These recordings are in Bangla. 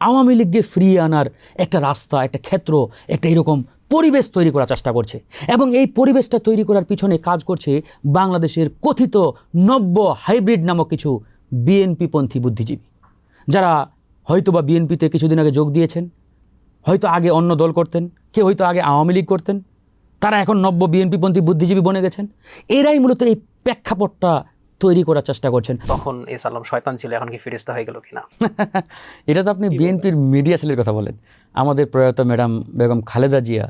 আওয়ামী লীগকে ফিরিয়ে আনার একটা রাস্তা, একটা ক্ষেত্র, একটা এরকম পরিবেশ তৈরি করার চেষ্টা করছে। এবং এই পরিবেশটা তৈরি করার পিছনে কাজ করছে বাংলাদেশের কথিত নব্য হাইব্রিড নামক কিছু বিএনপিপন্থী বুদ্ধিজীবী, যারা হয়তোবা বিএনপিতে কিছুদিন আগে যোগ দিয়েছেন, হয়তো আগে অন্য দল করতেন, কেউ হয়তো আগে আওয়ামী লীগ করতেন, তারা এখন নব্য বিএনপিপন্থী বুদ্ধিজীবী বনে গেছেন। এরাই মূলত এই প্রেক্ষাপটটা তৈরি করার চেষ্টা করছেন। তখন এস আলম শয়তান ছিল, এখন কি ফেরেশতা হয়ে গেল কিনা? এটা তো আপনি বিএনপির মিডিয়া সেলের কথা বলেন। আমাদের প্রয়াত ম্যাডাম বেগম খালেদা জিয়া,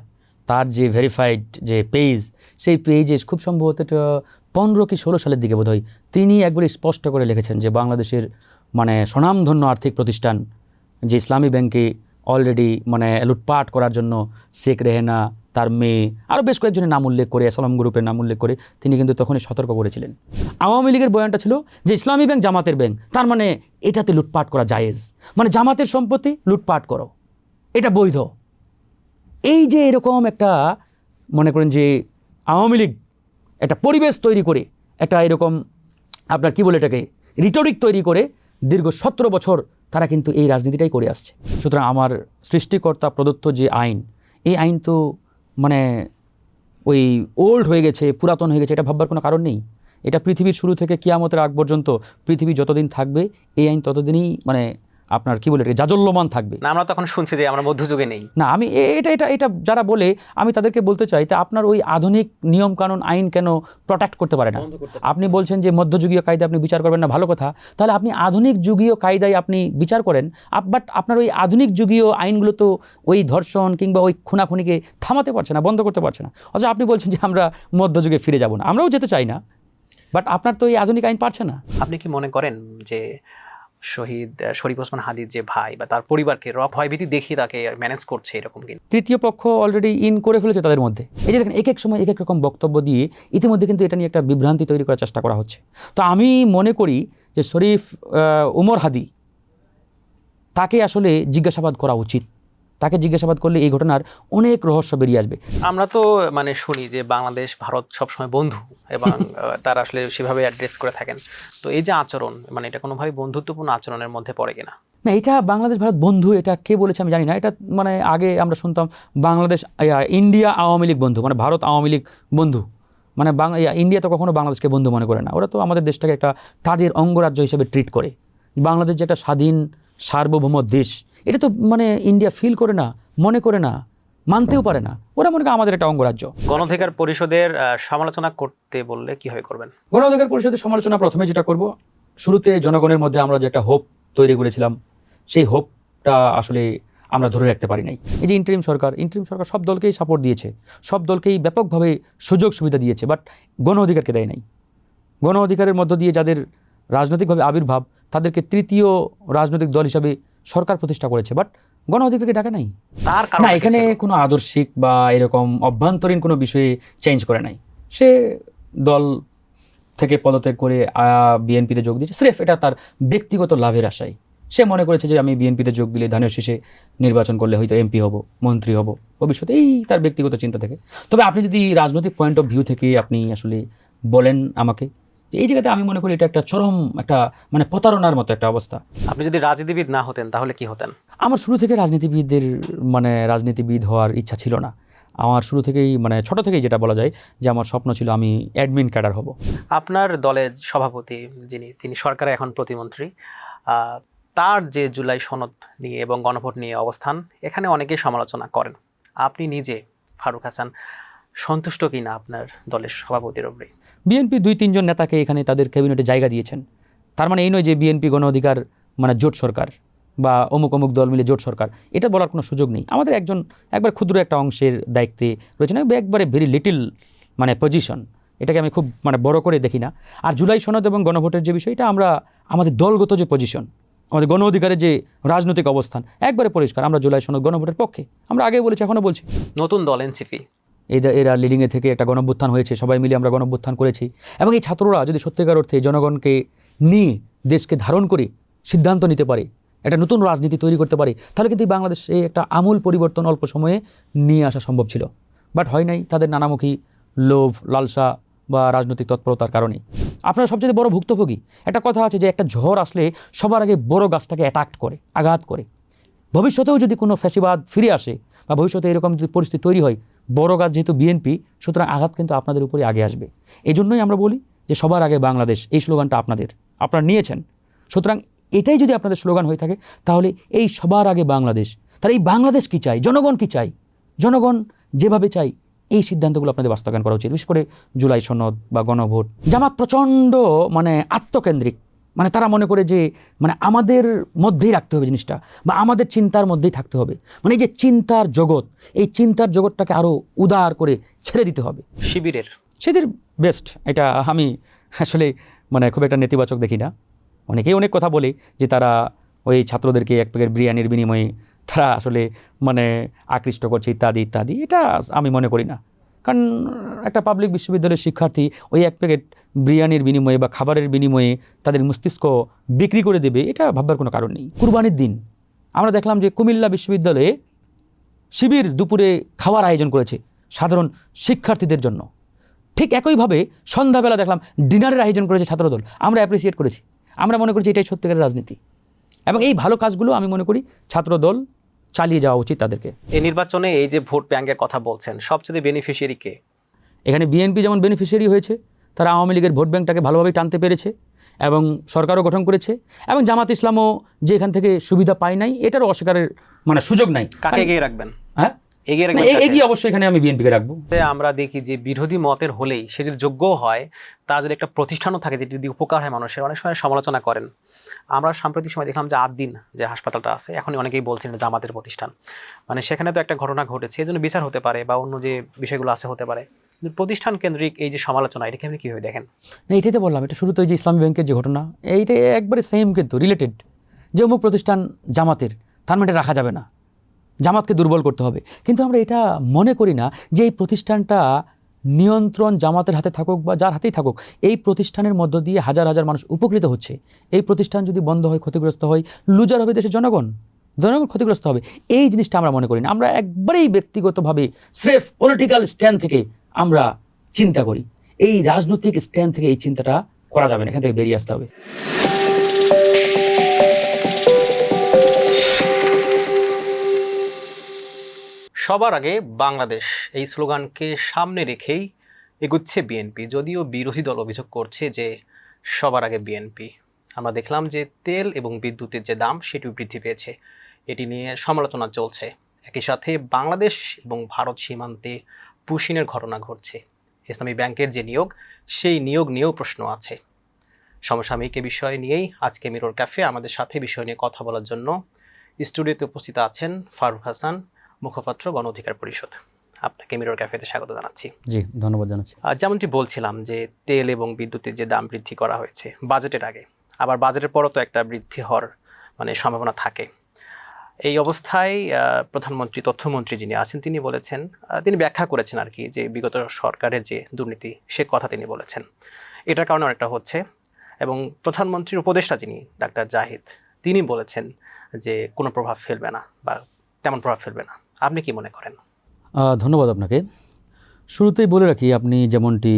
তার যে ভেরিফাইড যে পেজ, সেই পেজে খুব সম্ভবত 15 কি 16 সালের দিকে বোধহয় তিনি একবারে স্পষ্ট করে লিখেছেন যে বাংলাদেশের মানে স্বনামধন্য আর্থিক প্রতিষ্ঠান যে ইসলামী ব্যাংকে অলরেডি মানে লুটপাট করার জন্য শেখ রেহেনা, তার মেয়ে, আরও বেশ কয়েকজনের নাম উল্লেখ করে, আসলাম গ্রুপের নাম উল্লেখ করে তিনি কিন্তু তখনই সতর্ক করেছিলেন। আওয়ামী লীগের বয়ানটা ছিল যে ইসলামী ব্যাংক জামাতের ব্যাংক, তার মানে এটাতে লুটপাট করা জায়েজ, মানে জামাতের সম্পত্তি লুটপাট করো, এটা বৈধ। এই যে এরকম একটা মনে করেন যে আওয়ামী লীগ একটা পরিবেশ তৈরি করে, একটা এরকম আপনার কি বলে এটাকে রিটরিক তৈরি করে দীর্ঘ 17 বছর তারা কিন্তু এই রাজনীতিটাই করে আসছে। সুতরাং আমার সৃষ্টিকর্তা প্রদত্ত যে আইন, এই আইন তো মানে ওই ওল্ড হয়ে গেছে, পুরাতন হয়ে গেছে, এটা ভাববার কোনো কারণ নেই। এটা পৃথিবীর শুরু থেকে কিয়ামতের আগ পর্যন্ত পৃথিবী যতদিন থাকবে এই আইন ততদিনই মানে আপনার কি বলে এটা জাজল্যমান থাকবে। না, আমরা তখন শুনছি যে আমরা মধ্যযুগে নেই। না, আমি এটা এটা এটা যারা বলে আমি তাদেরকে বলতে চাই, তা আপনার ওই আধুনিক নিয়ম কানুন আইন কেন প্রোটেক্ট করতে পারে না? আপনি বলছেন যে মধ্যযুগীয় কায়দা আপনি বিচার করবেন না, ভালো কথা, তাহলে আপনি আধুনিক যুগীয় কায়দায় আপনি বিচার করেন। বাট আপনার ওই আধুনিক যুগীয় আইনগুলো তো ওই ধর্ষণ কিংবা ওই খুনাখুনিকে থামাতে পারছে না, বন্ধ করতে পারছে না। অথচ আপনি বলছেন যে আমরা মধ্যযুগে ফিরে যাব না, আমরাও যেতে চাই না, বাট আপনার তো এই আধুনিক আইন পারছে না। আপনি কি মনে করেন যে শহীদ শরীফ ওসমান হাদির যে ভাই বা তার পরিবারকে ভয়ভীতি দেখিয়ে তাকে ম্যানেজ করছে এরকম কি? তৃতীয় পক্ষ অলরেডি ইন করে ফেলেছে তাদের মধ্যে। এই যে দেখেন এক এক সময় এক এক রকম বক্তব্য দিয়ে ইতিমধ্যে কিন্তু এটা নিয়ে একটা বিভ্রান্তি তৈরি করার চেষ্টা করা হচ্ছে। তো আমি মনে করি যে শরীফ ওমর হাদি, তাকে আসলে জিজ্ঞাসাবাদ করা উচিত। তাকে জিজ্ঞাসাবাদ করলে এই ঘটনার অনেক রহস্য বেরিয়ে আসবে। আমরা তো মানে শুনি যে বাংলাদেশ ভারত সবসময় বন্ধু এবং তারা আসলে সেভাবে অ্যাড্রেস করে থাকেন। তো এই যে আচরণ, মানে এটা কোনোভাবে বন্ধুত্বপূর্ণ আচরণের মধ্যে পড়ে কিনা? না, এটা বাংলাদেশ ভারত বন্ধু, এটা কে বলেছে আমি জানি না। এটা মানে আগে আমরা শুনতাম বাংলাদেশ ইন্ডিয়া আওয়ামী লীগ বন্ধু, মানে ভারত আওয়ামী লীগ বন্ধু, মানে ইন্ডিয়া তো কখনো বাংলাদেশকে বন্ধু মনে করে না। ওরা তো আমাদের দেশটাকে একটা তাদের অঙ্গরাজ্য হিসেবে ট্রিট করে। বাংলাদেশ যে একটা স্বাধীন সার্বভৌম দেশ, এটা তো মানে ইন্ডিয়া ফিল করে না, মনে করে না, মানতেও পারে না। ওরা মনে করে আমাদের একটা অঙ্গরাজ্য। গণ অধিকার পরিষদের সমালোচনা করতে বললে কিভাবে করবেন? গণ অধিকার পরিষদের সমালোচনা প্রথমে যেটা করব, শুরুতে জনগণের মধ্যে আমরা যে একটা হোপ তৈরি করেছিলাম, সেই হোপটা আসলে আমরা ধরে রাখতে পারি নাই। এই যে ইন্টারিম সরকার সব দলকেই সাপোর্ট দিয়েছে, সব দলকেই ব্যাপকভাবে সুযোগ সুবিধা দিয়েছে, বাট গণ অধিকারকে দেয় নাই। গণ অধিকারের মধ্য দিয়ে যাদের রাজনৈতিকভাবে আবির্ভাব, তাদেরকে তৃতীয় রাজনৈতিক দল হিসাবে সরকার প্রতিষ্ঠা করেছে, বাট গণ অধিকারকে ডাকে নাই। তার কারণ না, এখানে কোনো আদর্শিক বা এরকম অভ্যন্তরীণ কোনো বিষয়ে চেঞ্জ করে নাই। সে দল থেকে পদত্যাগ করে বিএনপিতে যোগ দিয়েছে, স্রেফ এটা তার ব্যক্তিগত লাভের আশায়। সে মনে করেছে যে আমি বিএনপিতে যোগ দিলে ধানের শীষে নির্বাচন করলে হয়তো এমপি হব, মন্ত্রী হব ভবিষ্যতে, এই তার ব্যক্তিগত চিন্তা থেকে। তবে আপনি যদি রাজনৈতিক পয়েন্ট অফ ভিউ থেকে আপনি আসলে বলেন আমাকে, এই জায়গাতে আমি মনে করি এটা একটা চরম একটা মানে প্রতারণার মতো একটা অবস্থা। আপনি যদি রাজনীতিবিদ না হতেন তাহলে কি হতেন? আমার শুরু থেকে রাজনীতিবিদ হওয়ার ইচ্ছা ছিল না। আমার শুরু থেকেই মানে ছোট থেকেই যেটা বলা যায় যে আমার স্বপ্ন ছিল আমি অ্যাডমিন ক্যাডার হব। আপনার দলের সভাপতি তিনি সরকারে এখন প্রতিমন্ত্রী, তার যে জুলাই সনদ নিয়ে এবং গণভোট নিয়ে অবস্থান, এখানে অনেকেই সমালোচনা করেন। আপনি নিজে ফারুক হাসান সন্তুষ্ট কিনা আপনার দলের সভাপতির উপরে? বিএনপি 2-3 জন নেতাকে এখানে তাদের ক্যাবিনেটে জায়গা দিয়েছেন। তার মানে এই নয় যে বিএনপি গণ অধিকার মানে জোট সরকার বা অমুক অমুক দল মিলে জোট সরকার, এটা বলার কোনো সুযোগ নেই। আমাদের একবার ক্ষুদ্র একটা অংশের দায়িত্বে রয়েছে না, একবারে ভেরি লিটিল মানে পজিশন, এটাকে আমি খুব মানে বড় করে দেখি না। আর জুলাই সনদ এবং গণভোটের যে বিষয়, এটা আমরা আমাদের দলগত যে পজিশন, আমাদের গণ অধিকারের যে রাজনৈতিক অবস্থান একবারে পরিষ্কার। আমরা জুলাই সনদ গণভোটের পক্ষে, আমরা আগেই বলেছি এখনও বলছি। নতুন দল এনসিপি, এরা লিডিংয়ে থেকে একটা গণঅভ্যুত্থান হয়েছে, সবাই মিলে আমরা গণঅভ্যুত্থান করেছি। এবং এই ছাত্ররা যদি সত্যিকার অর্থে জনগণকে নিয়ে দেশকে ধারণ করে সিদ্ধান্ত নিতে পারে, একটা নতুন রাজনীতি তৈরি করতে পারে, তাহলে কিন্তু বাংলাদেশে একটা আমূল পরিবর্তন অল্প সময়ে নিয়ে আসা সম্ভব ছিল। বাট হয় নাই, তাদের নানামুখী লোভ, লালসা বা রাজনৈতিক তৎপরতার কারণে। আপনারা সবচেয়ে বড় ভুক্তভোগী। একটা কথা আছে যে একটা ঝড় আসলে সবার আগে বড় গাছটাকে অ্যাটাক করে, আঘাত করে। ভবিষ্যতেও যদি কোনো ফ্যাসিবাদ ফিরে আসে বা ভবিষ্যতে এরকম যদি পরিস্থিতি তৈরি হয়, বড় কাজ যেহেতু বিএনপি, সুতরাং আঘাত কিন্তু আপনাদের উপরে আগে আসবে। এই জন্যই আমরা বলি যে সবার আগে বাংলাদেশ, এই স্লোগানটা আপনারা নিয়েছেন। সুতরাং এটাই যদি আপনাদের স্লোগান হয়ে থাকে, তাহলে এই সবার আগে বাংলাদেশ, তাহলে এই বাংলাদেশ কী চাই, জনগণ কী চাই, জনগণ যেভাবে চাই এই সিদ্ধান্তগুলো আপনাদের বাস্তবায়ন করা উচিত। বিশেষ করে জুলাই সনদ বা গণভোট। জামাত প্রচণ্ড আত্মকেন্দ্রিক, তারা মনে করে যে আমাদের মধ্যেই রাখতে হবে জিনিসটা, বা আমাদের চিন্তার মধ্যেই থাকতে হবে। এই যে চিন্তার জগৎ, এই চিন্তার জগৎটাকে আরও উদার করে ছেড়ে দিতে হবে। সেদের বেস্ট, এটা আমি আসলে খুব একটা নেতিবাচক দেখি না। অনেকেই অনেক কথা বলে যে তারা ওই ছাত্রদেরকে এক প্যাকেট বিরিয়ানির বিনিময়ে তারা আসলে আকৃষ্ট করছে ইত্যাদি ইত্যাদি। এটা আমি মনে করি না, কারণ একটা পাবলিক বিশ্ববিদ্যালয়ের শিক্ষার্থী ওই এক প্যাকেট বিরিয়ানির বিনিময়ে বা খাবারের বিনিময়ে তাদের মস্তিষ্ক বিক্রি করে দেবে, এটা ভাববার কোনো কারণ নেই। কুরবানির দিন আমরা দেখলাম যে কুমিল্লা বিশ্ববিদ্যালয়ে শিবির দুপুরে খাওয়ার আয়োজন করেছে সাধারণ শিক্ষার্থীদের জন্য। ঠিক একইভাবে সন্ধ্যাবেলা দেখলাম ডিনারের আয়োজন করেছে ছাত্রদল। আমরা অ্যাপ্রিসিয়েট করেছি, আমরা মনে করছি এটাই সত্যিকারের রাজনীতি, এবং এই ভালো কাজগুলো আমি মনে করি ছাত্রদল চালিয়ে যাওয়া উচিত তাদেরকে। এই নির্বাচনে এই যে ভোট ব্যাংকের কথা বলছেন, সবচেয়ে বেনিফিশিয়ারি কে? এখানে বিএনপি যেমন বেনিফিশিয়ারি হয়েছে, তারা আওয়ামী লীগের ভোট ব্যাংকটাকে ভালোভাবে টানতে পেরেছে এবং সরকারও গঠন করেছে, এবং জামাত ইসলামও যে এখান থেকে সুবিধা পায় নাই এটারও অস্বীকারের সুযোগ নাই। কাকে এগিয়ে রাখবেন? হ্যাঁ, এগিয়ে অবশ্যই এখানে আমি বিএনপিকে রাখবো। আমরা দেখি যে বিরোধী মতের হলেই সে যদি যোগ্য হয়, তার যদি একটা প্রতিষ্ঠানও থাকে যেটি যদি উপকার হয় মানুষের, অনেক সময় সমালোচনা করেন। আমরা সাম্প্রতিক সময় দেখলাম যে আদ্দিন যে হাসপাতালটা আছে, এখন অনেকেই বলছেন জামাতের প্রতিষ্ঠান, সেখানে তো একটা ঘটনা ঘটেছে, এই জন্য বিচার হতে পারে বা অন্য যে বিষয়গুলো আছে হতে পারে। প্রতিষ্ঠান কেন্দ্রিক এই যে সমালোচনা, এটাকে আপনি কীভাবে দেখেন? না, এটাই তো বললাম, এটা শুরুতে যে ইসলামী ব্যাংকের যে ঘটনা, এইটা একবারে সেম কিন্তু রিলেটেড, যে অমুক প্রতিষ্ঠান জামাতের, তার রাখা যাবে না, জামাতকে দুর্বল করতে হবে। কিন্তু আমরা এটা মনে করি না যে এই প্রতিষ্ঠানটা নিয়ন্ত্রণ জামাতের হাতে থাকুক বা যার হাতেই থাকুক, এই প্রতিষ্ঠানের মধ্য দিয়ে হাজার হাজার মানুষ উপকৃত হচ্ছে। এই প্রতিষ্ঠান যদি বন্ধ হয়, ক্ষতিগ্রস্ত হয়, লুজার হবে দেশের জনগণ, ক্ষতিগ্রস্ত হবে। এই জিনিসটা আমরা মনে করি না। আমরা একবারেই ব্যক্তিগতভাবে স্রেফ পলিটিক্যাল স্ট্যান্ড থেকে আমরা চিন্তা করি। এই রাজনৈতিক স্ট্যান্ড থেকে এই চিন্তাটা করা যাবে না, এখান থেকে বেরিয়ে আসতে হবে। সবার আগে বাংলাদেশ, এই স্লোগানকে সামনে রেখেই এগুচ্ছে বিএনপি। যদিও বিরোধী দল অভিযোগ করছে যে সবার আগে বিএনপি। আমরা দেখলাম যে তেল এবং বিদ্যুতের যে দাম সেটিও বৃদ্ধি পেয়েছে, এটি নিয়ে সমালোচনা চলছে। একই সাথে বাংলাদেশ এবং ভারত সীমান্তে পুশিনের ঘটনা ঘটছে। ইসলামী ব্যাংকের যে নিয়োগ, সেই নিয়োগ নিয়েও প্রশ্ন আছে। সমসাময়িক এ বিষয় নিয়েই আজকে মিরর ক্যাফে আমাদের সাথে বিষয় নিয়ে কথা বলার জন্য স্টুডিওতে উপস্থিত আছেন ফারুক হাসান, মুখপাত্র গণ অধিকার পরিষদ। আপনাকে মিরর ক্যাফেতে স্বাগত জানাচ্ছি। জি, ধন্যবাদ জানাচ্ছি। যেমনটি বলছিলাম যে তেল এবং বিদ্যুতের যে দাম বৃদ্ধি করা হয়েছে বাজেটের আগে, আবার বাজেটের পরও তো একটা বৃদ্ধি হওয়ার সম্ভাবনা থাকে। এই অবস্থায় প্রধানমন্ত্রী, তথ্যমন্ত্রী যিনি আছেন, তিনি বলেছেন, তিনি ব্যাখ্যা করেছেন আর কি, যে বিগত সরকারের যে দুর্নীতি সে কথা তিনি বলেছেন, এটার কারণে অনেকটা হচ্ছে। এবং প্রধানমন্ত্রীর উপদেষ্টা যিনি ডাক্তার জাহিদ, তিনি বলেছেন যে কোনো প্রভাব ফেলবে না বা তেমন প্রভাব ফেলবে না। আপনি কি মনে করেন? ধন্যবাদ আপনাকে। শুরুতেই বলে রাখি, আপনি যেমনটি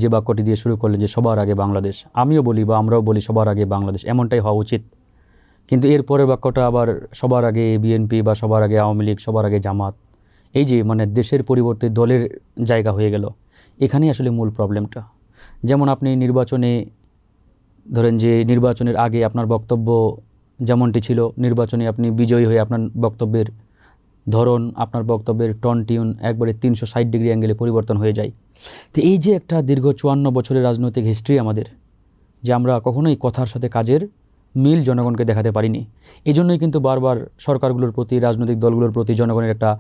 যে বাক্যটি দিয়ে শুরু করলেন যে সবার আগে বাংলাদেশ, আমিও বলি বা আমরাও বলি সবার আগে বাংলাদেশ, এমনটাই হওয়া উচিত। কিন্তু এর পরের বাক্যটা আবার সবার আগে বিএনপি বা সবার আগে আওয়ামী লীগ, সবার আগে জামাত, এই যে দেশের পরিবর্তে দলের জায়গা হয়ে গেল, এখানেই আসলে মূল প্রবলেমটা। যেমন আপনি নির্বাচনে ধরেন যে নির্বাচনের আগে আপনার বক্তব্য যেমনটি ছিল, নির্বাচনে আপনি বিজয়ী হয়ে আপনার বক্তব্যের ধরন, আপনার বক্তব্যের টন টিউন একবারে 360 ডিগ্রি অ্যাঙ্গেলে পরিবর্তন হয়ে যায়। তো এই যে একটা দীর্ঘ 54 বছরের রাজনৈতিক হিস্ট্রি আমাদের, যে আমরা কখনোই কথার সাথে কাজের মিল জনগণকে দেখাতে পারিনি। এই জন্যই কিন্তু বারবার সরকারগুলোর প্রতি, রাজনৈতিক দলগুলোর প্রতি জনগণের একটা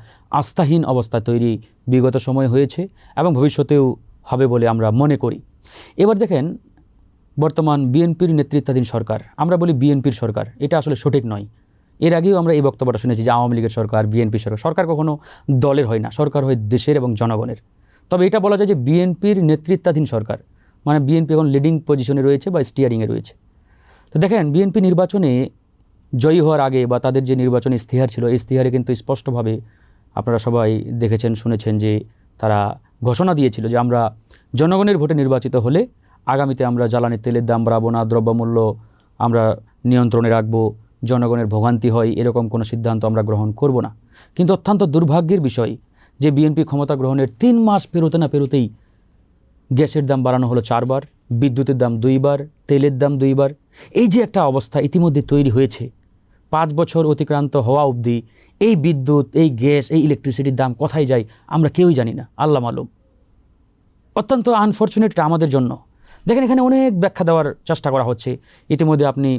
আস্থাহীন অবস্থা তৈরি বিগত সময় হয়েছে এবং ভবিষ্যতেও হবে বলে আমরা মনে করি। এবার দেখেন, বর্তমান বিএনপির নেতৃত্বাধীন সরকার, আমরা বলি বিএনপির সরকার, এটা আসলে সঠিক নয়। এর আগেও আমরা এই বক্তব্যটা শুনেছি যে আওয়ামী লীগের সরকার, বিএনপি সরকার। সরকার কখনো দলের হয় না, সরকার হয় দেশের এবং জনগণের। তবে এটা বলা যায় যে বিএনপির নেতৃত্বাধীন সরকার, বিএনপি এখন লিডিং পজিশনে রয়েছে বা স্টিয়ারিংয়ে রয়েছে। তো দেখেন, বিএনপি নির্বাচনে জয়ী হওয়ার আগে বা তাদের যে নির্বাচনী ইশতেহার ছিল, এই ইশতেহারে কিন্তু স্পষ্টভাবে আপনারা সবাই দেখেছেন, শুনেছেন যে তারা ঘোষণা দিয়েছিল যে আমরা জনগণের ভোটে নির্বাচিত হলে আগামীতে আমরা জ্বালানি তেলের দাম বাড়াবো না, দ্রব্যমূল্য আমরা নিয়ন্ত্রণে রাখবো, জনগণের ভোগান্তি হয় এরকম কোনো সিদ্ধান্ত আমরা গ্রহণ করব না। কিন্তু অত্যন্ত দুর্ভাগ্যের বিষয় যে বিএনপি ক্ষমতা গ্রহণের 3 মাস পেরোতে না পেরোতেই গ্যাসের দাম বাড়ানো হলো 4 বার, বিদ্যুতের দাম 2 বার, তেলের দাম 2 বার। এই যে একটা অবস্থা ইতিমধ্যে তৈরি হয়েছে, 5 বছর অতিক্রান্ত হওয়া অবধি এই বিদ্যুৎ, এই গ্যাস, এই ইলেকট্রিসিটির দাম কোথায় যায় আমরা কেউই জানি না, আল্লাহ মালুম। অত্যন্ত আনফর্চুনেট আমাদের জন্য। দেখেন এখানে অনেক ব্যাখ্যা দেওয়ার চেষ্টা করা হচ্ছে। ইতিমধ্যে আপনি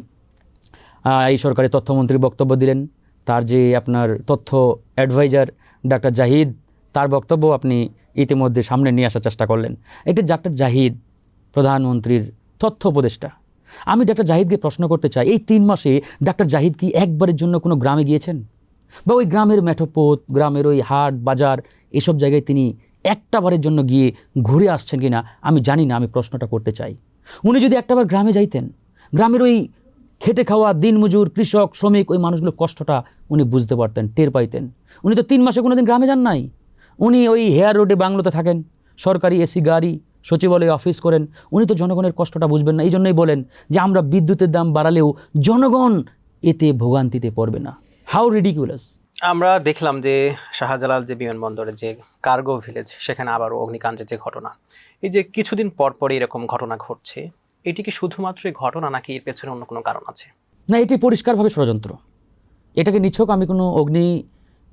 এই সরকারের তথ্যমন্ত্রী বক্তব্য দিলেন, তার যে আপনার তথ্য অ্যাডভাইজার ডাক্তার জাহিদ, তার বক্তব্য আপনি ইতিমধ্যে সামনে নিয়ে আসার চেষ্টা করলেন। এটা ডাক্তার জাহিদ প্রধানমন্ত্রীর তথ্য উপদেষ্টা। আমি ডাক্তার জাহিদকে প্রশ্ন করতে চাই, এই 3 মাসে ডাক্তার জাহিদ কি একবারের জন্য কোনো গ্রামে গিয়েছেন? বা ওই গ্রামের মেঠোপথ, গ্রামের ওই হাট বাজার এসব জায়গায় তিনি একটাবারের জন্য গিয়ে ঘুরে আসছেন কি না আমি জানি না, আমি প্রশ্নটা করতে চাই। উনি যদি একটাবার গ্রামে যাইতেন, গ্রামের ওই খেটে খাওয়া দিনমজুর, কৃষক, শ্রমিক, ওই মানুষগুলোর কষ্টটা উনি বুঝতে পারতেন, টের পাইতেন। উনি তো 3 মাসে কোনো দিন গ্রামে যান নাই। উনি ওই হেয়ার রোডে বাংলোতে থাকেন, সরকারি এসি গাড়ি, সচিবালয়ে অফিস করেন। উনি তো জনগণের কষ্টটা বুঝবেন না। এই জন্যই বলেন যে আমরা বিদ্যুতের দাম বাড়ালেও জনগণ এতে ভোগান্তিতে পড়বে না। How ridiculous. আমরা দেখলাম যে শাহজালাল যে বিমানবন্দরের যে কার্গো ভিলেজ, সেখানে আবারও অগ্নিকাণ্ডের যে ঘটনা, এই যে কিছুদিন পর পরই এরকম ঘটনা ঘটছে, এটি কি শুধুমাত্রই ঘটনা নাকি এর পেছনে অন্য কোনো কারণ আছে? না, এটি পরিষ্কারভাবে ষড়যন্ত্র। এটাকে নিছক আমি কোনো অগ্নি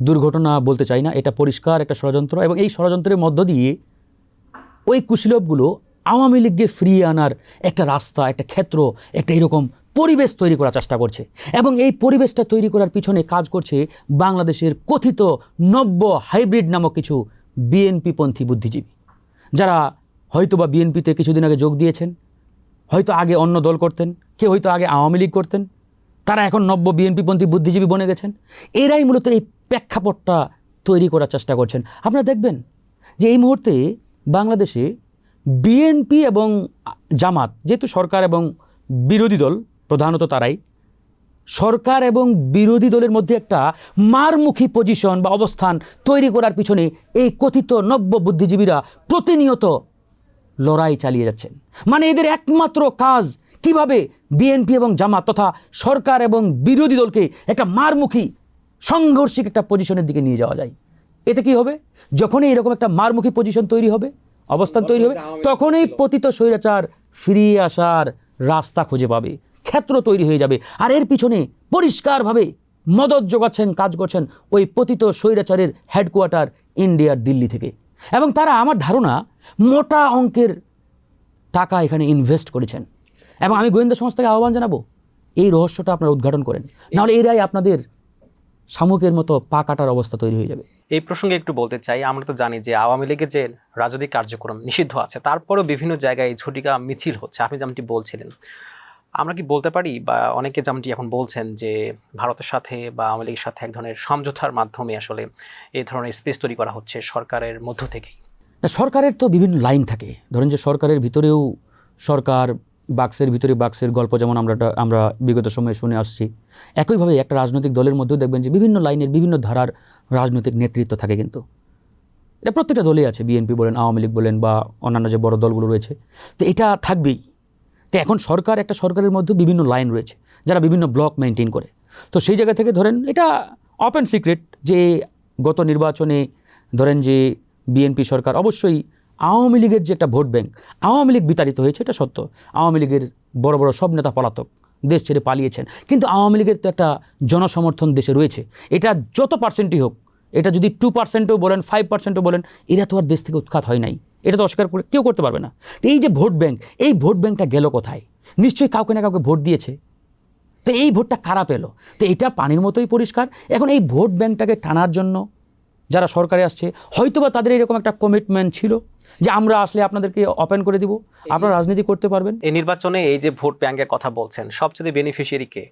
দুর্ঘটনা বলতে চাই না, এটা পরিষ্কার একটা ষড়যন্ত্র। এবং এই ষড়যন্ত্রের মধ্য দিয়ে ওই কুশীলবগুলো আওয়ামী লীগকে ফিরিয়ে আনার একটা রাস্তা, একটা ক্ষেত্র, একটা এরকম পরিবেশ তৈরি করার চেষ্টা করছে। এবং এই পরিবেশটা তৈরি করার পিছনে কাজ করছে বাংলাদেশের কথিত নব্য হাইব্রিড নামক কিছু বিএনপিপন্থী বুদ্ধিজীবী, যারা হয়তো বা বিএনপিতে কিছুদিন আগে যোগ দিয়েছেন, হয়তো আগে অন্য দল করতেন, কেউ হয়তো আগে আওয়ামী লীগ করতেন, তারা এখন নব্য বিএনপিপন্থী বুদ্ধিজীবী বনে গেছেন। এরাই মূলত এই প্রেক্ষাপটটা তৈরি করার চেষ্টা করছেন। আপনারা দেখবেন যে এই মুহূর্তে বাংলাদেশে বিএনপি এবং জামাত, যেহেতু সরকার এবং বিরোধী দল প্রধানত তারাই, সরকার এবং বিরোধী দলের মধ্যে একটা মারমুখী পজিশন বা অবস্থান তৈরি করার পিছনে এই কথিত নব্য বুদ্ধিজীবীরা প্রতিনিয়ত লড়াই চালিয়ে যাচ্ছেন। মানে এদের একমাত্র কাজ কিভাবে বিএনপি এবং জামাত তথা সরকার এবং বিরোধী দলকে একটা মারমুখী সংঘর্ষিক একটা পজিশনের দিকে নিয়ে যাওয়া যায়। এতে কি হবে? যখনই এরকম একটা মারমুখী পজিশন তৈরি হবে, অবস্থান তৈরি হবে, তখনই পতিত স্বৈরাচার ফিরিয়ে আসার রাস্তা খুঁজে পাবে, ক্ষেত্র তৈরি হয়ে যাবে। আর এর পিছনে পরিষ্কারভাবে মদত যোগাচ্ছেন, কাজ করছেন ওই পতিত স্বৈরাচারের হেডকোয়ার্টার ইন্ডিয়ার দিল্লি থেকে। এবং তারা আমার ধারণা মোটা অঙ্কের টাকা এখানে ইনভেস্ট করেছেন। এবং আমি গোয়েন্দা সংস্থাকে আহ্বান জানাবো, এই রহস্যটা আপনারা উদ্ঘাটন করেন, নাহলে এরাই আপনাদের শামুকের মতো পা কাটার অবস্থা তৈরি হয়ে যাবে। এই প্রসঙ্গে একটু বলতে চাই, আমরা তো জানি যে আওয়ামী লীগের যে রাজনৈতিক কার্যক্রম নিষিদ্ধ আছে, তারপরেও বিভিন্ন জায়গায় ঝটিকা মিছিল হচ্ছে। আপনি যেমনটি বলছিলেন, আমরা কি বলতে পারি বা অনেকে যেমনটি এখন বলছেন যে ভারতের সাথে বা আওয়ামী লীগের সাথে এক ধরনের সমঝোতার মাধ্যমে আসলে এই ধরনের স্পেস তৈরি করা হচ্ছে সরকারের মধ্য থেকেই? সরকারের তো বিভিন্ন লাইন থাকে। ধরেন যে সরকারের ভিতরেও সরকার, বাক্সের ভিতরে বাক্সের গল্প যেমন আমরা বিগত সময়ে শুনে আসছি, একইভাবে একটা রাজনৈতিক দলের মধ্যেও দেখবেন যে বিভিন্ন লাইনের বিভিন্ন ধারার রাজনৈতিক নেতৃত্ব থাকে। কিন্তু এটা প্রত্যেকটা দলেই আছে, বিএনপি বলেন, আওয়ামী লীগ বলেন বা অন্যান্য যে বড় দলগুলো রয়েছে, তো এটা থাকবেই। তো এখন একটা সরকারের মধ্যে বিভিন্ন লাইন রয়েছে যারা বিভিন্ন ব্লক মেনটেন করে। তো সেই জায়গা থেকে ধরেন এটা ওপেন সিক্রেট যে গত নির্বাচনে ধরেন যে বিএনপি সরকার অবশ্যই আওয়ামী লীগের যে একটা ভোট ব্যাংক, আওয়ামী লীগ বিতাড়িত হয়েছে, এটা সত্য। আওয়ামী লীগের বড় বড় সব নেতা পলাতক, দেশ ছেড়ে পালিয়েছেন। কিন্তু আওয়ামী লীগের তো একটা জনসমর্থন দেশে রয়েছে। এটা যত পার্সেন্টই হোক, এটা যদি 2%ও বলেন, 5%ও বলেন, এরা তো আর দেশ থেকে উৎখাত হয় নাই। এটা তো অস্বীকার করে কেউ করতে পারবে না। এই যে ভোট ব্যাংক, এই ভোট ব্যাংকটা গেল কোথায়? নিশ্চয়ই কাউকে না কাউকে ভোট দিয়েছে। তো এই ভোটটা কারা পেল? তো এটা পানির মতোই পরিষ্কার। এখন এই ভোট ব্যাংকটাকে টানার জন্য যারা সরকারে আসছে, হয়তোবা তাদের এরকম একটা কমিটমেন্ট ছিল যে আমরা আসলে আপনাদেরকে ওপেন করে দিব, আপনারা রাজনীতি করতে পারবেন। এই নির্বাচনে এই যে ভোট ব্যাংকের কথা বলছেন, সবচেয়ে বেনিফিশিয়ারি কে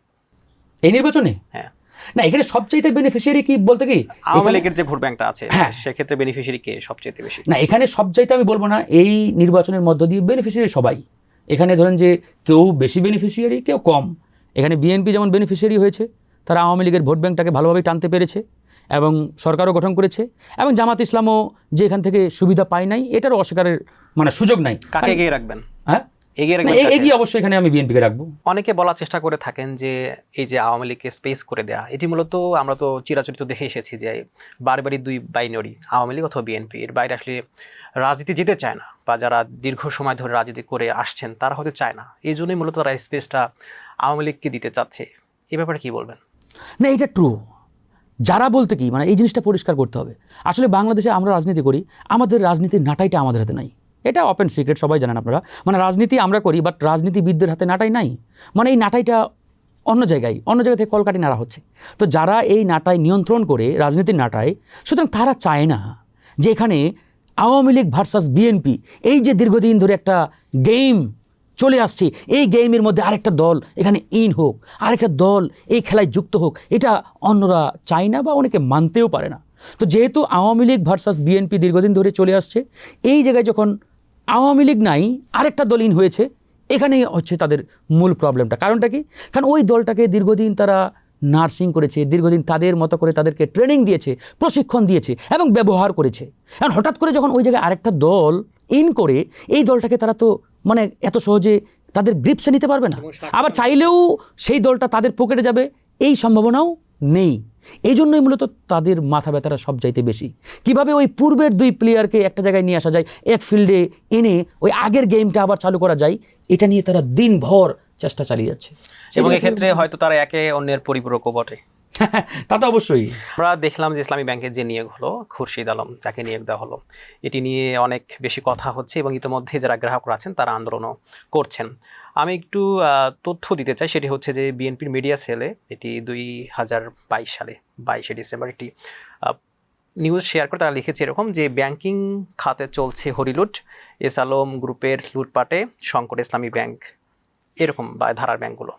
এই নির্বাচনে? হ্যাঁ, না, এখানে সবচাইতে বেনিফিশিয়ারি কি বলতে কি আওয়ামী লীগের যে ভোট ব্যাংকটা আছে, হ্যাঁ, সেক্ষেত্রে বেনিফিশিয়ারি কে সবচেয়ে বেশি? না, এখানে সবচাইতে আমি বলবো না। এই নির্বাচনের মধ্য দিয়ে বেনিফিশিয়ারি সবাই। এখানে ধরেন যে কেউ বেশি বেনিফিশিয়ারি, কেউ কম। এখানে বিএনপি যেমন বেনিফিশিয়ারি হয়েছে, তারা আওয়ামী লীগের ভোট ব্যাংকটাকে ভালোভাবে টানতে পেরেছে এবং সরকারও গঠন করেছে। এবং জামাত ইসলামও যে এখান থেকে সুবিধা পায় নাই, এটারও অস্বীকারের সুযোগ নাই। কাকে এগিয়ে রাখবেন? হ্যাঁ, এগিয়ে না, রাখবেন কাকে? এগিয়ে অবশ্যই এখানে আমি বিএনপিকে রাখবো। অনেকে বলার চেষ্টা করে থাকেন যে এই যে আওয়ামী লীগকে স্পেস করে দেয়া, এটি মূলত আমরা তো চিরাচরিত দেখে এসেছি যে বারবারই দুই বাইনরি, আওয়ামী লীগ অথবা বিএনপি, এর বাইরে আসলে রাজনীতি যেতে চায় না, বা যারা দীর্ঘ সময় ধরে রাজনীতি করে আসছেন তারা হয়তো চায় না, এই জন্যই মূলত তারা স্পেসটা আওয়ামী লীগকে দিতে চাচ্ছে। এ ব্যাপারে কি বলবেন? না, এটা ট্রু। যারা বলতে কি মানে এই জিনিসটা পরিষ্কার করতে হবে। আসলে বাংলাদেশে আমরা রাজনীতি করি, আমাদের রাজনীতির নাটাইটা আমাদের হাতে নাই। এটা ওপেন সিক্রেট, সবাই জানেন আপনারা। মানে রাজনীতি আমরা করি, বাট রাজনীতিবিদদের হাতে নাটাই নাই। মানে এই নাটাইটা অন্য জায়গায় থেকে কলকাঠি নাড়া হচ্ছে। তো যারা এই নাটাই নিয়ন্ত্রণ করে, রাজনীতির নাটাই, সুতরাং তারা চায় না যে এখানে আওয়ামী লীগ ভার্সাস বিএনপি, এই যে দীর্ঘদিন ধরে একটা গেম চলে আসছে, এই গেমের মধ্যে আরেকটা দল এখানে ইন হোক, আরেকটা দল এই খেলায় যুক্ত হোক, এটা অন্যরা চায় না বা অনেকে মানতেও পারে না। তো যেহেতু আওয়ামী লীগ ভার্সাস বিএনপি দীর্ঘদিন ধরে চলে আসছে, এই জায়গায় যখন আওয়ামী লীগ নাই, আরেকটা দল ইন হয়েছে, এখানেই হচ্ছে তাদের মূল প্রবলেমটা। কারণটা কি? কারণ ওই দলটাকে দীর্ঘদিন তারা নার্সিং করেছে, দীর্ঘদিন তাদের মতো করে তাদেরকে ট্রেনিং দিয়েছে, প্রশিক্ষণ দিয়েছে এবং ব্যবহার করেছে। এখন হঠাৎ করে যখন ওই জায়গায় আরেকটা দল ইন করে, এই দলটাকে তারা তো মানে এত সহজে তাদের গ্রিপসে নিতে পারবে না। আবার চাইলেও সেই দলটা তাদের পকেটে যাবে, এই সম্ভাবনাও নেই। এই জন্যই মূলত তাদের মাথা ব্যথাটা সব চাইতে বেশি। কিভাবে ওই পূর্বের দুই প্লেয়ারকে একটা জায়গায় নিয়ে আসা যায়, এক ফিল্ডে এনে ওই আগের গেমটা আবার চালু করা যায়, এটা নিয়ে তারা দিনভর চেষ্টা চালিয়ে যাচ্ছে। এবং এক্ষেত্রে হয়তো তারা একে অন্যের পরিপূরকও বটে। তা তো অবশ্যই। আমরা দেখলাম যে ইসলামী ব্যাংকের যে নিয়োগ হলো, খুরশিদ আলম যাকে নিয়োগ দেওয়া হলো, এটি নিয়ে অনেক বেশি কথা হচ্ছে এবং ইতিমধ্যে যারা গ্রাহকরা আছেন তারা আন্দোলনও করছেন। আমি একটু তথ্য দিতে চাই, সেটি হচ্ছে যে বিএনপির মিডিয়া সেলে এটি 2022 সালে 22শে ডিসেম্বর একটি নিউজ শেয়ার করে তারা লিখেছে এরকম যে ব্যাংকিং খাতে চলছে হরিলুট, এস আলম গ্রুপের লুটপাটে সংকট ইসলামী ব্যাংক, এরকম বা ধারার ব্যাংকগুলো।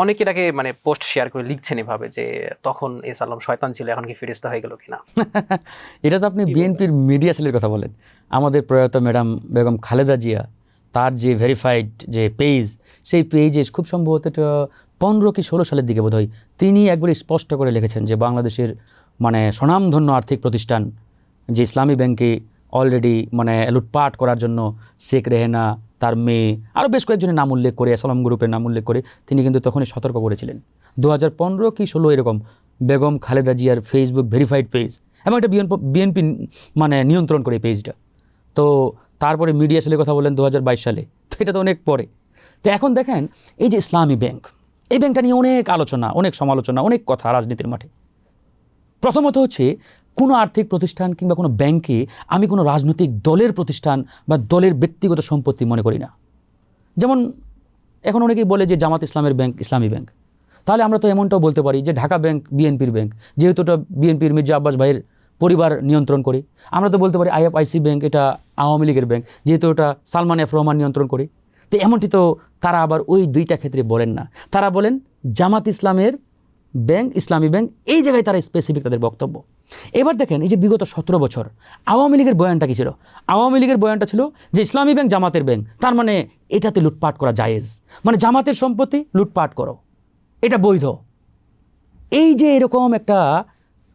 অনেকে এটাকে মানে পোস্ট শেয়ার করে লিখছেন এভাবে যে তখন এস আলম শয়তান ছিল, এখন কি ফেরেশতা হয়ে গেল কিনা। এটা তো আপনি বিএনপির মিডিয়া সেলের কথা বলেন। আমাদের প্রয়াত ম্যাডাম বেগম খালেদা জিয়া, তার যে ভেরিফাইড যে পেজ, সেই পেজে খুব সম্ভবত এটা 15 কি 16 সালের দিকে বোধহয় তিনি একবার স্পষ্ট করে লিখেছেন যে বাংলাদেশের মানে স্বনামধন্য আর্থিক প্রতিষ্ঠান যে ইসলামী ব্যাংকে অলরেডি মানে লুটপাট করার জন্য শেখ রেহেনা, তার মেয়ে, আরও বেশ কয়েকজনের নাম উল্লেখ করে, আসালাম গ্রুপের নাম উল্লেখ করে তিনি কিন্তু তখনই সতর্ক করেছিলেন। 2015 কি 16 এরকম বেগম খালেদা জিয়ার ফেসবুক ভেরিফাইড পেজ, এবং এটা বিএনপি মানে নিয়ন্ত্রণ করে পেজটা। তো তারপরে মিডিয়া সেলের কথা বলেন 2022 সালে, তো এটা তো অনেক পরে। তো এখন দেখেন এই যে ইসলামী ব্যাংক, এই ব্যাংকটা নিয়ে অনেক আলোচনা, অনেক সমালোচনা, অনেক কথা রাজনীতির মাঠে। প্রথমত হচ্ছে কোনো আর্থিক প্রতিষ্ঠান কিংবা কোনো ব্যাংকে আমি কোনো রাজনৈতিক দলের প্রতিষ্ঠান বা দলের ব্যক্তিগত সম্পত্তি মনে করি না। যেমন এখন অনেকেই বলে যে জামাত ইসলামের ব্যাংক ইসলামী ব্যাংক, তাহলে আমরা তো এমনটাও বলতে পারি যে ঢাকা ব্যাংক বিএনপির ব্যাংক, যেহেতু এটা বিএনপির মির্জা আব্বাস ভাইয়ের পরিবার নিয়ন্ত্রণ করে। আমরা তো বলতে পারি আইএফআইসি ব্যাংক এটা আওয়ামী লীগের ব্যাংক, যেহেতু এটা সালমান এফ রহমান নিয়ন্ত্রণ করে। তো এমনটি তো তারা আবার ওই দুইটা ক্ষেত্রে বলেন না, তারা বলেন জামাত ইসলামের ব্যাংক ইসলামী ব্যাংক, এই জায়গায় তারা স্পেসিফিক তাদের বক্তব্য। এবার দেখেন এই যে বিগত 17 বছর আওয়ামী লীগের বয়ানটা কী ছিল? আওয়ামী লীগের বয়ানটা ছিল যে ইসলামী ব্যাংক জামাতের ব্যাংক, তার মানে এটাতে লুটপাট করা জায়েজ, মানে জামাতের সম্পত্তি লুটপাট করো, এটা বৈধ। এই যে এরকম একটা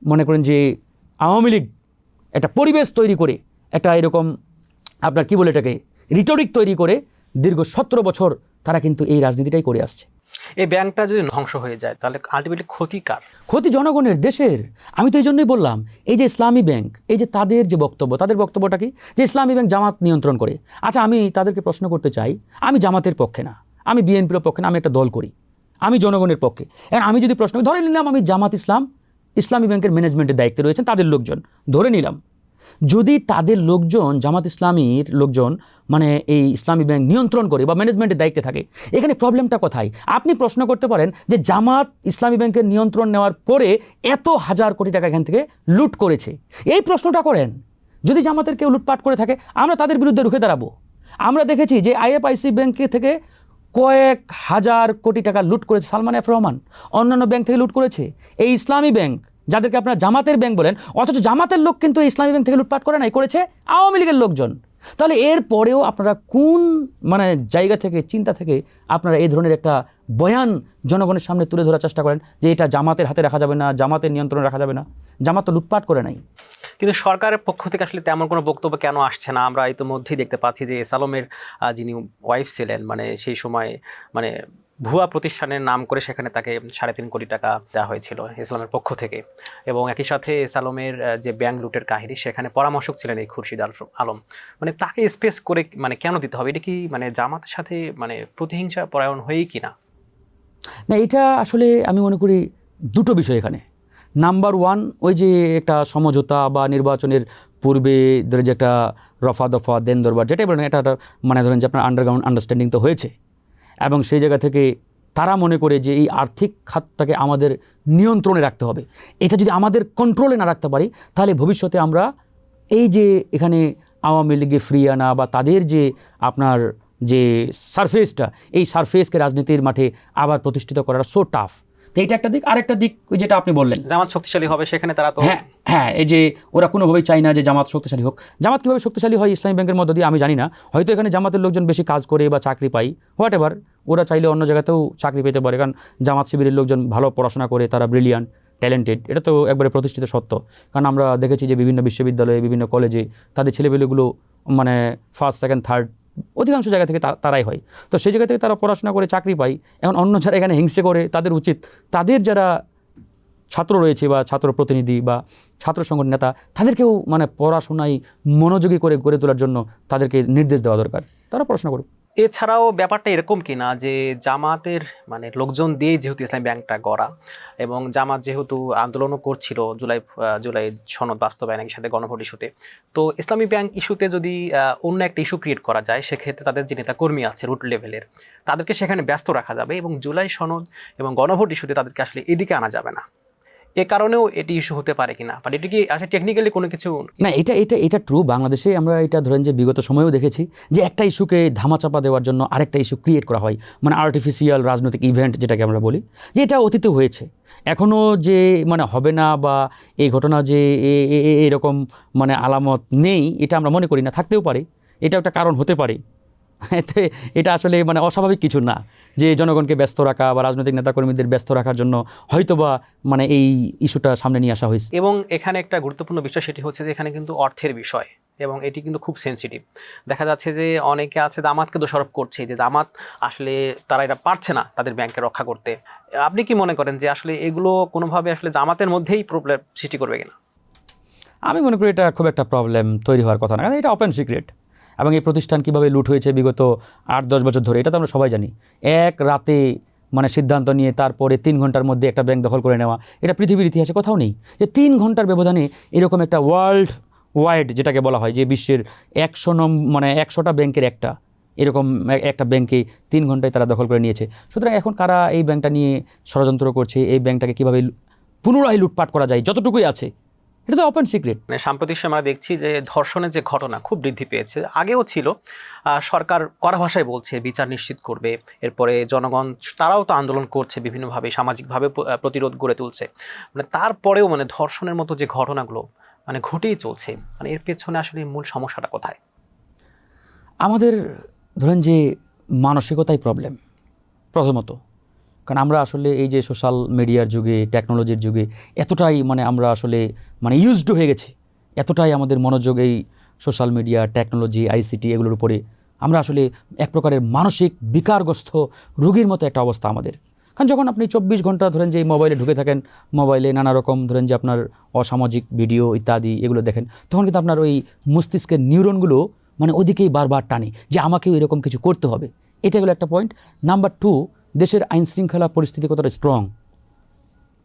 মনে করেন যে আওয়ামী লীগ একটা পরিবেশ তৈরি করে, একটা এরকম আপনার কী বলে এটাকে রিটরিক তৈরি করে দীর্ঘ 17 বছর তারা কিন্তু এই রাজনীতিটাই করে আসছে। এই ব্যাংকটা যদি ধ্বংস হয়ে যায় তাহলে আলটিমেটলি ক্ষতি কার? ক্ষতি জনগণের, দেশের। আমি তো এই জন্যই বললাম এই যে ইসলামী ব্যাংক, এই যে তাদের যে বক্তব্য, তাদের বক্তব্যটা কি যে ইসলামী ব্যাংক জামাত নিয়ন্ত্রণ করে। আচ্ছা, আমি তাদেরকে প্রশ্ন করতে চাই, আমি জামাতের পক্ষে না, আমি বিএনপির পক্ষে না, আমি একটা দল করি, আমি জনগণের পক্ষে। এখন আমি যদি প্রশ্ন ধরে নিলাম আমি জামাত ইসলামী ব্যাংকের ম্যানেজমেন্টের দায়িত্বে রয়েছেন তাদের লোকজন, ধরে নিলাম যদি তাদের লোকজন জামাত ইসলামীর লোকজন মানে এই ইসলামী ব্যাংক নিয়ন্ত্রণ করে বা ম্যানেজমেন্টের দায়িত্বে থাকে, এখানে প্রবলেমটা কোথায়? আপনি প্রশ্ন করতে পারেন যে জামাত ইসলামী ব্যাংকের নিয়ন্ত্রণ নেওয়ার পরে এত হাজার কোটি টাকা এখান থেকে লুট করেছে, এই প্রশ্নটা করেন। যদি জামাতের কেউ লুটপাট করে থাকে আমরা তাদের বিরুদ্ধে রুখে দাঁড়াবো। আমরা দেখেছি যে আইএফআইসি ব্যাংকে থেকে কয়েক হাজার কোটি টাকা লুট করেছে সালমান এফ রহমান, অন্যান্য ব্যাংক থেকে লুট করেছে। এই ইসলামী ব্যাংক যাদেরকে আপনারা জামাতের ব্যাংক বলেন, অথচ জামাতের লোক কিন্তু ইসলামী ব্যাংক থেকে লুটপাট করে নাই, করেছে আওয়ামী লীগের লোকজন। তাহলে এর পরেও আপনারা কোন মানে জায়গা থেকে, চিন্তা থেকে আপনারা এই ধরনের একটা বয়ান জনগণের সামনে তুলে ধরার চেষ্টা করেন যে এটা জামাতের হাতে রাখা যাবে না, জামাতের নিয়ন্ত্রণে রাখা যাবে না? জামাত তো লুটপাট করে নাই। কিন্তু সরকারের পক্ষ থেকে আসলে তেমন কোনো বক্তব্য কেন আসছে না? আমরা ইতিমধ্যেই দেখতে পাচ্ছি যে এস আলমের যিনি ওয়াইফ ছিলেন, মানে সেই সময় মানে ভুয়া প্রতিষ্ঠানের নাম করে সেখানে তাকে 3.5 কোটি টাকা দেওয়া হয়েছিল ইসলামের পক্ষ থেকে, এবং একই সাথে এস আলমের যে ব্যাংক লুটের কাহিনী, সেখানে পরামর্শক ছিলেন এই খুরশিদ আলম। মানে তাকে স্পেস করে মানে কেন দিতে হবে? এটা কি মানে জামাতের সাথে মানে প্রতিহিংসা পরায়ণ হয়েই কিনা? না, এটা আসলে আমি মনে করি দুটো বিষয় এখানে। নাম্বার ওয়ান, ওই যে একটা সমঝোতা বা নির্বাচনের পূর্বে ধরে যে একটা রফা দফা দেন দরবার যেটাই বলেন, এটা মানে ধরেন যে আপনার আন্ডারগ্রাউন্ড আন্ডারস্ট্যান্ডিং তো হয়েছে, এবং সেই জায়গা থেকে তারা মনে করে যে এই আর্থিক খাতটাকে আমাদের নিয়ন্ত্রণে রাখতে হবে। এটা যদি আমাদের কন্ট্রোলে না রাখতে পারি, তাহলে ভবিষ্যতে আমরা এই যে এখানে আওয়ামী লীগে ফ্রি আনা বা তাদের যে আপনার যে সারফেসটা, এই সারফেসকে রাজনীতির মাঠে আবার প্রতিষ্ঠিত করাটা সো টাফ। তো এইটা একটা দিক। আরেকটা দিক যেটা আপনি বললেন, জামাত শক্তিশালী হবে, সেখানে তারা তো হ্যাঁ হ্যাঁ, এই যে ওরা কোনোভাবেই চায় না যে জামাত শক্তিশালী হোক। জামাত কীভাবে শক্তিশালী হয় ইসলামী ব্যাংকের মধ্য দিয়ে আমি জানি না, হয়তো এখানে জামাতের লোকজন বেশি কাজ করে বা চাকরি পায়, হোয়াট এভার, ওরা চাইলে অন্য জায়গাতেও চাকরি পেতে পারে, কারণ জামাত শিবিরের লোকজন ভালো পড়াশোনা করে, তারা ব্রিলিয়ান্ট ট্যালেন্টেড, এটা তো একবারে প্রতিষ্ঠিত সত্য। কারণ আমরা দেখেছি যে বিভিন্ন বিশ্ববিদ্যালয়ে বিভিন্ন কলেজে তাদের ছেলেপেলেগুলো মানে ফার্স্ট সেকেন্ড থার্ড অধিকাংশ জায়গা থেকে তারাই হয়। তো সেই জায়গা থেকে তারা পড়াশোনা করে চাকরি পায়। এখন অন্য যারা এখানে হিংসে করে, তাদের উচিত তাদের যারা ছাত্র রয়েছে বা ছাত্র প্রতিনিধি বা ছাত্র সংগঠন নেতা, তাদেরকেও মানে পড়াশোনায় মনোযোগী করে গড়ে তোলার জন্য তাদেরকে নির্দেশ দেওয়া দরকার, তারা পড়াশোনা করুক। এছাড়াও ব্যাপারটা এরকম কিনা যে জামাতের মানে লোকজন দিয়ে যেহেতু ইসলামী ব্যাংকটা গড়া, এবং জামাত যেহেতু আন্দোলনও করছিল জুলাই সনদ বাস্তবায়নের সাথে গণভোট ইস্যুতে, তো ইসলামী ব্যাংক ইস্যুতে যদি অন্য একটা ইস্যু ক্রিয়েট করা যায়, সেক্ষেত্রে তাদের যে নেতা কর্মী আছে রুট লেভেলের, তাদেরকে সেখানে ব্যস্ত রাখা যাবে, এবং জুলাই সনদ এবং গণভোট ইস্যুতে তাদেরকে আসলে এদিকে আনা যাবে না। এ কারণেও এটি ইস্যু হতে পারে কিনা, বাট এটা কি আসলে টেকনিক্যালি কোনো কিছু না? এটা ট্রু। বাংলাদেশে আমরা এটা ধরেন যে বিগত সময়েও দেখেছি যে একটা ইস্যুকে ধামাচাপা দেওয়ার জন্য আরেকটা ইস্যু ক্রিয়েট করা হয়, মানে আর্টিফিশিয়াল রাজনৈতিক ইভেন্ট যেটাকে আমরা বলি, যে এটা অতীতে হয়েছে। এখনও যে মানে হবে না বা এই ঘটনা যে এরকম মানে আলামত নেই, এটা আমরা মনে করি না, থাকতেও পারে, এটা একটা কারণ হতে পারে। এতে এটা আসলে মানে অস্বাভাবিক কিছু না যে জনগণকে ব্যস্ত রাখা বা রাজনৈতিক নেতাকর্মীদের ব্যস্ত রাখার জন্য হয়তোবা মানে এই ইস্যুটা সামনে নিয়ে আসা হয়েছে। এবং এখানে একটা গুরুত্বপূর্ণ বিষয় সেটি হচ্ছে যে এখানে কিন্তু অর্থের বিষয়, এবং এটি কিন্তু খুব সেনসিটিভ। দেখা যাচ্ছে যে অনেকে আছে জামাতকে দোষারোপ করছে যে জামাত আসলে তারা এটা পারছে না তাদের ব্যাংকে রক্ষা করতে। আপনি কি মনে করেন যে আসলে এগুলো কোনোভাবে আসলে জামাতের মধ্যেই প্রবলেম সৃষ্টি করবে কিনা? আমি মনে করি এটা খুব একটা প্রবলেম তৈরি হওয়ার কথা না, কারণ এটা ওপেন সিক্রেট। এবং এই প্রতিষ্ঠান কীভাবে লুট হয়েছে বিগত 8-10 বছর ধরে, এটা তো আমরা সবাই জানি। এক রাতে মানে সিদ্ধান্ত নিয়ে তারপরে 3 ঘন্টার মধ্যে একটা ব্যাংক দখল করে নেওয়া, এটা পৃথিবীর ইতিহাসে কোথাও নেই যে 3 ঘন্টার ব্যবধানে এরকম একটা ওয়ার্ল্ড ওয়াইড যেটাকে বলা হয় যে বিশ্বের 100টা ব্যাংকের এরকম একটা ব্যাংকে 3 ঘন্টায় তারা দখল করে নিয়েছে। সুতরাং এখন কারা এই ব্যাংকটা নিয়ে ষড়যন্ত্র করছে, এই ব্যাংকটাকে কীভাবে পুনরায় লুটপাট করা যায়, যতটুকুই আছে, এটা তো ওপেন সিক্রেট। মানে সাম্প্রতিক সময় আমরা দেখছি যে ধর্ষণের যে ঘটনা খুব বৃদ্ধি পেয়েছে, আগেও ছিল। সরকার কড়া ভাষায় বলছে বিচার নিশ্চিত করবে, এরপরে জনগণ তারাও তো আন্দোলন করছে, বিভিন্নভাবে সামাজিকভাবে প্রতিরোধ গড়ে তুলছে, মানে তারপরেও মানে ধর্ষণের মতো যে ঘটনাগুলো মানে ঘটেই চলছে। মানে এর পেছনে আসলে মূল সমস্যাটা কোথায়? আমাদের ধরেন যে মানসিকতাই প্রবলেম প্রথমত। কারণ আমরা আসলে এই যে সোশ্যাল মিডিয়ার যুগে, টেকনোলজির যুগে এতটাই মানে আমরা আসলে মানে ইউজড হয়ে গেছি, এতটাই আমাদের মনোযোগ এই সোশ্যাল মিডিয়া, টেকনোলজি, আইসিটি এগুলোর উপরে, আমরা আসলে এক প্রকারের মানসিক বিকারগ্রস্ত রোগীর মতো একটা অবস্থা আমাদের। কারণ যখন আপনি 24 ঘন্টা ধরেন যে এই মোবাইলে ঢুকে থাকেন, মোবাইলে নানা রকম ধরেন যে আপনার অসামাজিক ভিডিও ইত্যাদি এগুলো দেখেন, তখন কিন্তু আপনার ওই মস্তিষ্কের নিউরনগুলো মানে ওদিকেই বারবার টানে যে আমাকেও এরকম কিছু করতে হবে। এটা হলো একটা পয়েন্ট। নাম্বার 2, দেশের আইনশৃঙ্খলা পরিস্থিতি কতটা স্ট্রং।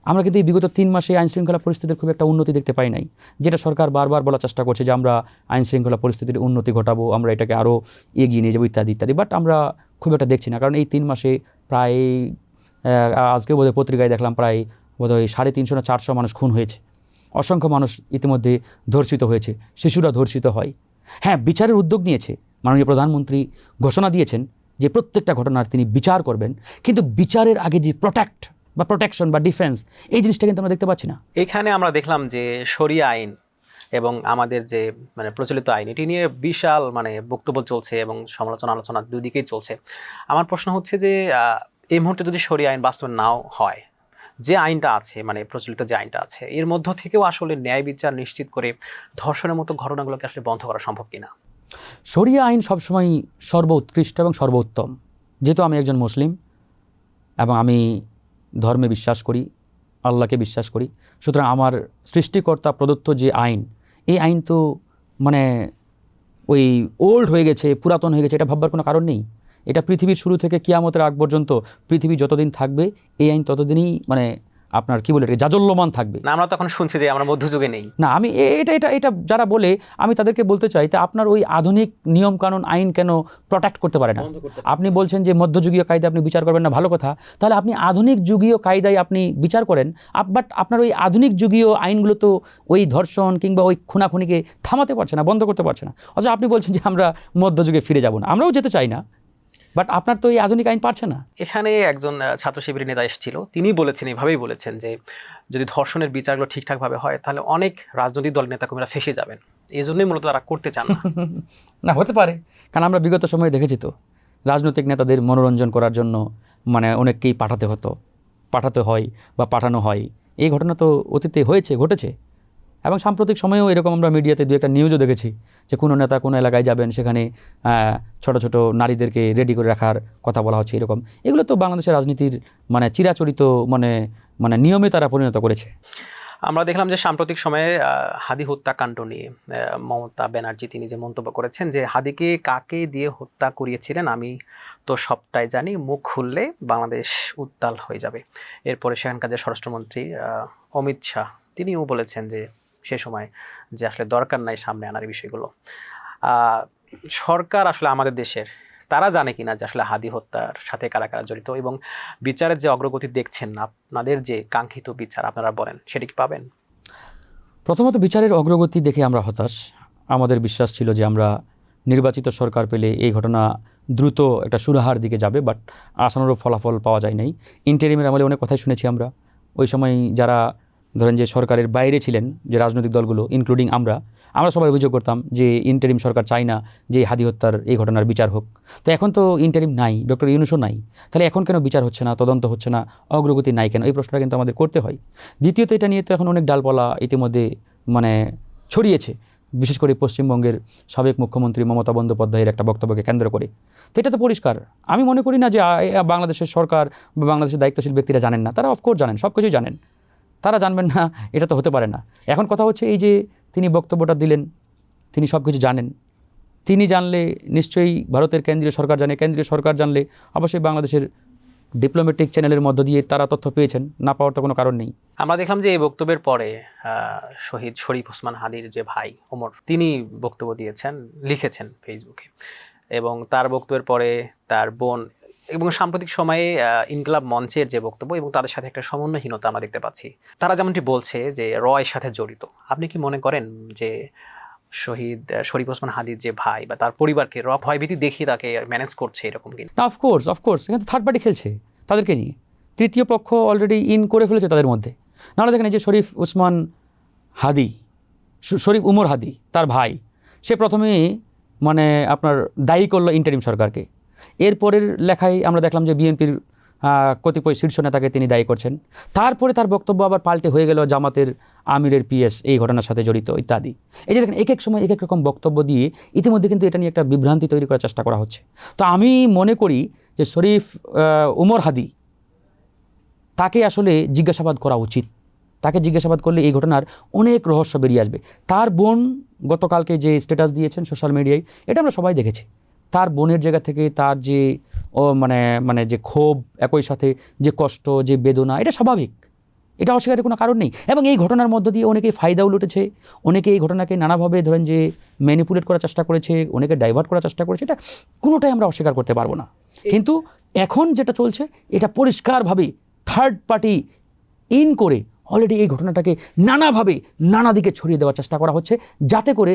আমরা কিন্তু এই বিগত 3 মাসে আইনশৃঙ্খলা পরিস্থিতির খুব একটা উন্নতি দেখতে পাই নাই, যেটা সরকার বারবার বলার চেষ্টা করছে যে আমরা আইনশৃঙ্খলা পরিস্থিতির উন্নতি ঘটাবো, আমরা এটাকে আরও এগিয়ে নিয়ে যাবো ইত্যাদি ইত্যাদি, বাট আমরা খুব একটা দেখছি না। কারণ এই 3 মাসে প্রায় আজকে বোধহয় পত্রিকায় দেখলাম প্রায় বোধহয় 350 না 400 মানুষ খুন হয়েছে, অসংখ্য মানুষ ইতিমধ্যে ধর্ষিত হয়েছে, শিশুরা ধর্ষিত হয়। হ্যাঁ, বিচারের উদ্যোগ নিয়েছে মাননীয় প্রধানমন্ত্রী, ঘোষণা দিয়েছেন যে প্রত্যেকটা ঘটনার তিনি বিচার করবেন, কিন্তু বিচারের আগে যে প্রোটেকশন বা ডিফেন্স, এই জিনিসটা কিন্তু আমরা দেখতে পাচ্ছি না। এখানে আমরা দেখলাম যে শরিয়া আইন এবং আমাদের যে মানে প্রচলিত আইন, এটি নিয়ে বিশাল মানে বক্তব্য চলছে এবং সমালোচনা আলোচনা দুদিকেই চলছে। আমার প্রশ্ন হচ্ছে যে এই মুহূর্তে যদি শরিয়া আইন বাস্তবায়ন নাও হয়, যে আইনটা আছে, মানে প্রচলিত যে আইনটা আছে, এর মধ্য থেকেও আসলে ন্যায় বিচার নিশ্চিত করে ধর্ষণের মতো ঘটনাগুলোকে আসলে বন্ধ করা সম্ভব কিনা? শরিয়া আইন সবসময় সর্বোৎকৃষ্ট এবং সর্বোত্তম। যেহেতু আমি একজন মুসলিম এবং আমি ধর্মে বিশ্বাস করি, আল্লাহকে বিশ্বাস করি, সুতরাং আমার সৃষ্টিকর্তা প্রদত্ত যে আইন, এই আইন তো মানে ওই ওল্ড হয়ে গেছে, পুরাতন হয়ে গেছে, এটা ভাববার কোনো কারণ নেই। এটা পৃথিবীর শুরু থেকে কিয়ামতের আগ পর্যন্ত পৃথিবী যতদিন থাকবে এই আইন ততদিনই মানে আপনার কি বলে এটাকে জাজল্যমান থাকবে। না, আমরা তখন শুনছি যে আমরা মধ্যযুগে নেই। না, আমি এটা এটা এটা যারা বলে আমি তাদেরকে বলতে চাই, তা আপনার ওই আধুনিক নিয়মকানুন আইন কেন প্রোটেক্ট করতে পারে না? আপনি বলছেন যে মধ্যযুগীয় কায়দায় আপনি বিচার করবেন না, ভালো কথা, তাহলে আপনি আধুনিক যুগীয় কায়দায় আপনি বিচার করেন। বাট আপনার ওই আধুনিক যুগীয় আইনগুলো তো ওই ধর্ষণ কিংবা ওই খুনাখুনিকে থামাতে পারছে না, বন্ধ করতে পারছে না। অথচ আপনি বলছেন যে আমরা মধ্যযুগে ফিরে যাব না, আমরাও যেতে চাই না, বাট আপনার তো এই আধুনিক আইন পারছে না। এখানে একজন ছাত্র শিবিরের নেতা এসেছিল, তিনি বলেছেন, এভাবেই বলেছেন যে যদি ধর্ষণের বিচারগুলো ঠিকঠাকভাবে হয় তাহলে অনেক রাজনৈতিক দলের নেতাকর্মীরা ফেঁসে যাবেন, এই জন্যই মূলত তারা করতে চান না। না, হতে পারে, কারণ আমরা বিগত সময়ে দেখেছি তো রাজনৈতিক নেতাদের মনোরঞ্জন করার জন্য মানে অনেককেই পাঠাতে হয় বা পাঠানো হয়। এই ঘটনা তো অতীতে ঘটেছে এবং সাম্প্রতিক সময়েও এরকম আমরা মিডিয়াতে দু একটা নিউজও দেখেছি যে কোনো নেতা কোনো এলাকায় যাবেন, সেখানে ছোট ছোট নারীদেরকে রেডি করে রাখার কথা বলা হচ্ছে। এরকম এগুলো তো বাংলাদেশের রাজনীতির মানে চিরাচরিত মানে মানে নিয়মে তারা পরিণত করেছে। আমরা দেখলাম যে সাম্প্রতিক সময়ে হাদি হত্যাকাণ্ড নিয়ে মমতা ব্যানার্জি তিনি যে মন্তব্য করেছেন যে হাদিকে কাকে দিয়ে হত্যা করিয়েছিলেন আমি তো সবটাই জানি, মুখ খুললে বাংলাদেশ উত্তাল হয়ে যাবে। এরপরে সেখানকার যে স্বরাষ্ট্রমন্ত্রী অমিত শাহ তিনিও বলেছেন যে সে সময় যে আসলে দরকার নাই সামনে আনার বিষয়গুলো। সরকার আসলে আমাদের দেশের তারা জানে কিনা যে আসলে হাদি হত্যার সাথে কারা কারা জড়িত, এবং বিচারের যে অগ্রগতি দেখছেন আপনাদের যে কাঙ্ক্ষিত বিচার আপনারা বলেন সেটা কি পাবেন? প্রথমত বিচারের অগ্রগতি দেখে আমরা হতাশ। আমাদের বিশ্বাস ছিল যে আমরা নির্বাচিত সরকার পেলে এই ঘটনা দ্রুত একটা সুরাহার দিকে যাবে, বাট আশানুরূপ ফলাফল পাওয়া যায় নাই। ইন্টারিমের আমলে অনেক কথাই শুনেছি আমরা। ওই সময় যারা ধরেন যে সরকারের বাইরে ছিলেন, যে রাজনৈতিক দলগুলো ইনক্লুডিং আমরা সবাই অভিযোগ করতাম যে ইন্টারিম সরকার চায় না যে হাদি হত্যার এই ঘটনার বিচার হোক। তো এখন তো ইন্টারিম নাই, ডক্টর ইউনূসও নাই, তাহলে এখন কেন বিচার হচ্ছে না, তদন্ত হচ্ছে না, অগ্রগতি নাই কেন? এই প্রশ্নটা কিন্তু আমাদের করতে হয়। দ্বিতীয়ত, এটা নিয়ে তো এখন অনেক ডালপালা ইতিমধ্যে মানে ছড়িয়েছে, বিশেষ করে পশ্চিমবঙ্গের সাবেক মুখ্যমন্ত্রী মমতা বন্দ্যোপাধ্যায়ের একটা বক্তব্যকে কেন্দ্র করে। তো এটা তো পরিষ্কার। আমি মনে করি না যে বাংলাদেশের সরকার বা বাংলাদেশের দায়িত্বশীল ব্যক্তিরা জানেন না, তারা অফকোর্স জানেন, সব কিছুই জানেন, তারা জানবেন না এটা তো হতে পারে না। এখন কথা হচ্ছে এই যে তিনি বক্তব্যটা দিলেন, তিনি সব কিছু জানেন, তিনি জানলে নিশ্চয়ই ভারতের কেন্দ্রীয় সরকার জানে, কেন্দ্রীয় সরকার জানলে অবশ্যই বাংলাদেশের ডিপ্লোম্যাটিক চ্যানেলের মধ্য দিয়ে তারা তথ্য পেয়েছেন, না পাওয়ার তো কোনো কারণ নেই। আমরা দেখলাম যে এই বক্তব্যের পরে শহীদ শরীফ ওসমান হাদির যে ভাই ওমর তিনি বক্তব্য দিয়েছেন, লিখেছেন ফেসবুকে, এবং তার বক্তব্যের পরে তার বোন এবং সাম্প্রতিক সময়ে ইনকলাব মঞ্চের যে বক্তব্য এবং তাদের সাথে একটা সমন্বয়হীনতা আমরা দেখতে পাচ্ছি। তারা যেমনটি বলছে যে রয়ের সাথে জড়িত। আপনি কি মনে করেন যে শহীদ শরীফ ওসমান হাদির যে ভাই বা তার পরিবারকে ভয়ভীতি দেখিয়ে তাকে ম্যানেজ করছে এরকম কি? না, অফকোর্স এখানে থার্ড পার্টি খেলছে তাদেরকে নিয়ে, তৃতীয় পক্ষ অলরেডি ইন করে ফেলেছে তাদের মধ্যে। নাহলে দেখেন এই যে শরীফ ওসমান হাদি, শরীফ উমর হাদি তার ভাই, সে প্রথমেই মানে আপনার দায়ী করলো ইন্টারিম সরকারকে। এরপরের লেখায় আমরা দেখলাম যে বিএনপির কতিপয় শীর্ষ নেতাকে তিনি দায়ী করছেন। তারপরে তার বক্তব্য আবার পাল্টে হয়ে গেল জামাতের আমিরের পিএস এই ঘটনার সাথে জড়িত ইত্যাদি। এই যে দেখেন এক এক সময় এক এক রকম বক্তব্য দিয়ে ইতিমধ্যে কিন্তু এটা নিয়ে একটা বিভ্রান্তি তৈরি করার চেষ্টা করা হচ্ছে। তো আমি মনে করি যে শরীফ উমর হাদি তাকে আসলে জিজ্ঞাসাবাদ করা উচিত। তাকে জিজ্ঞাসাবাদ করলে এই ঘটনার অনেক রহস্য বেরিয়ে আসবে। তার বোন গতকালকে যে স্ট্যাটাস দিয়েছেন সোশ্যাল মিডিয়ায়, এটা আমরা সবাই দেখেছি। তার বোনের জায়গা থেকে তার যে মানে যে ক্ষোভ, একই সাথে যে কষ্ট, যে বেদনা, এটা স্বাভাবিক, এটা অস্বীকারের কোনো কারণ নেই। এবং এই ঘটনার মধ্য দিয়ে অনেকেই ফায়দাও লুটেছে, অনেকে এই ঘটনাকে নানাভাবে ধরেন যে ম্যানিপুলেট করার চেষ্টা করেছে, অনেকে ডাইভার্ট করার চেষ্টা করেছে, এটা কোনোটাই আমরা অস্বীকার করতে পারবো না। কিন্তু এখন যেটা চলছে এটা পরিষ্কারভাবে থার্ড পার্টি ইন করে অলরেডি এই ঘটনাটাকে নানাভাবে নানা দিকে ছড়িয়ে দেওয়ার চেষ্টা করা হচ্ছে, যাতে করে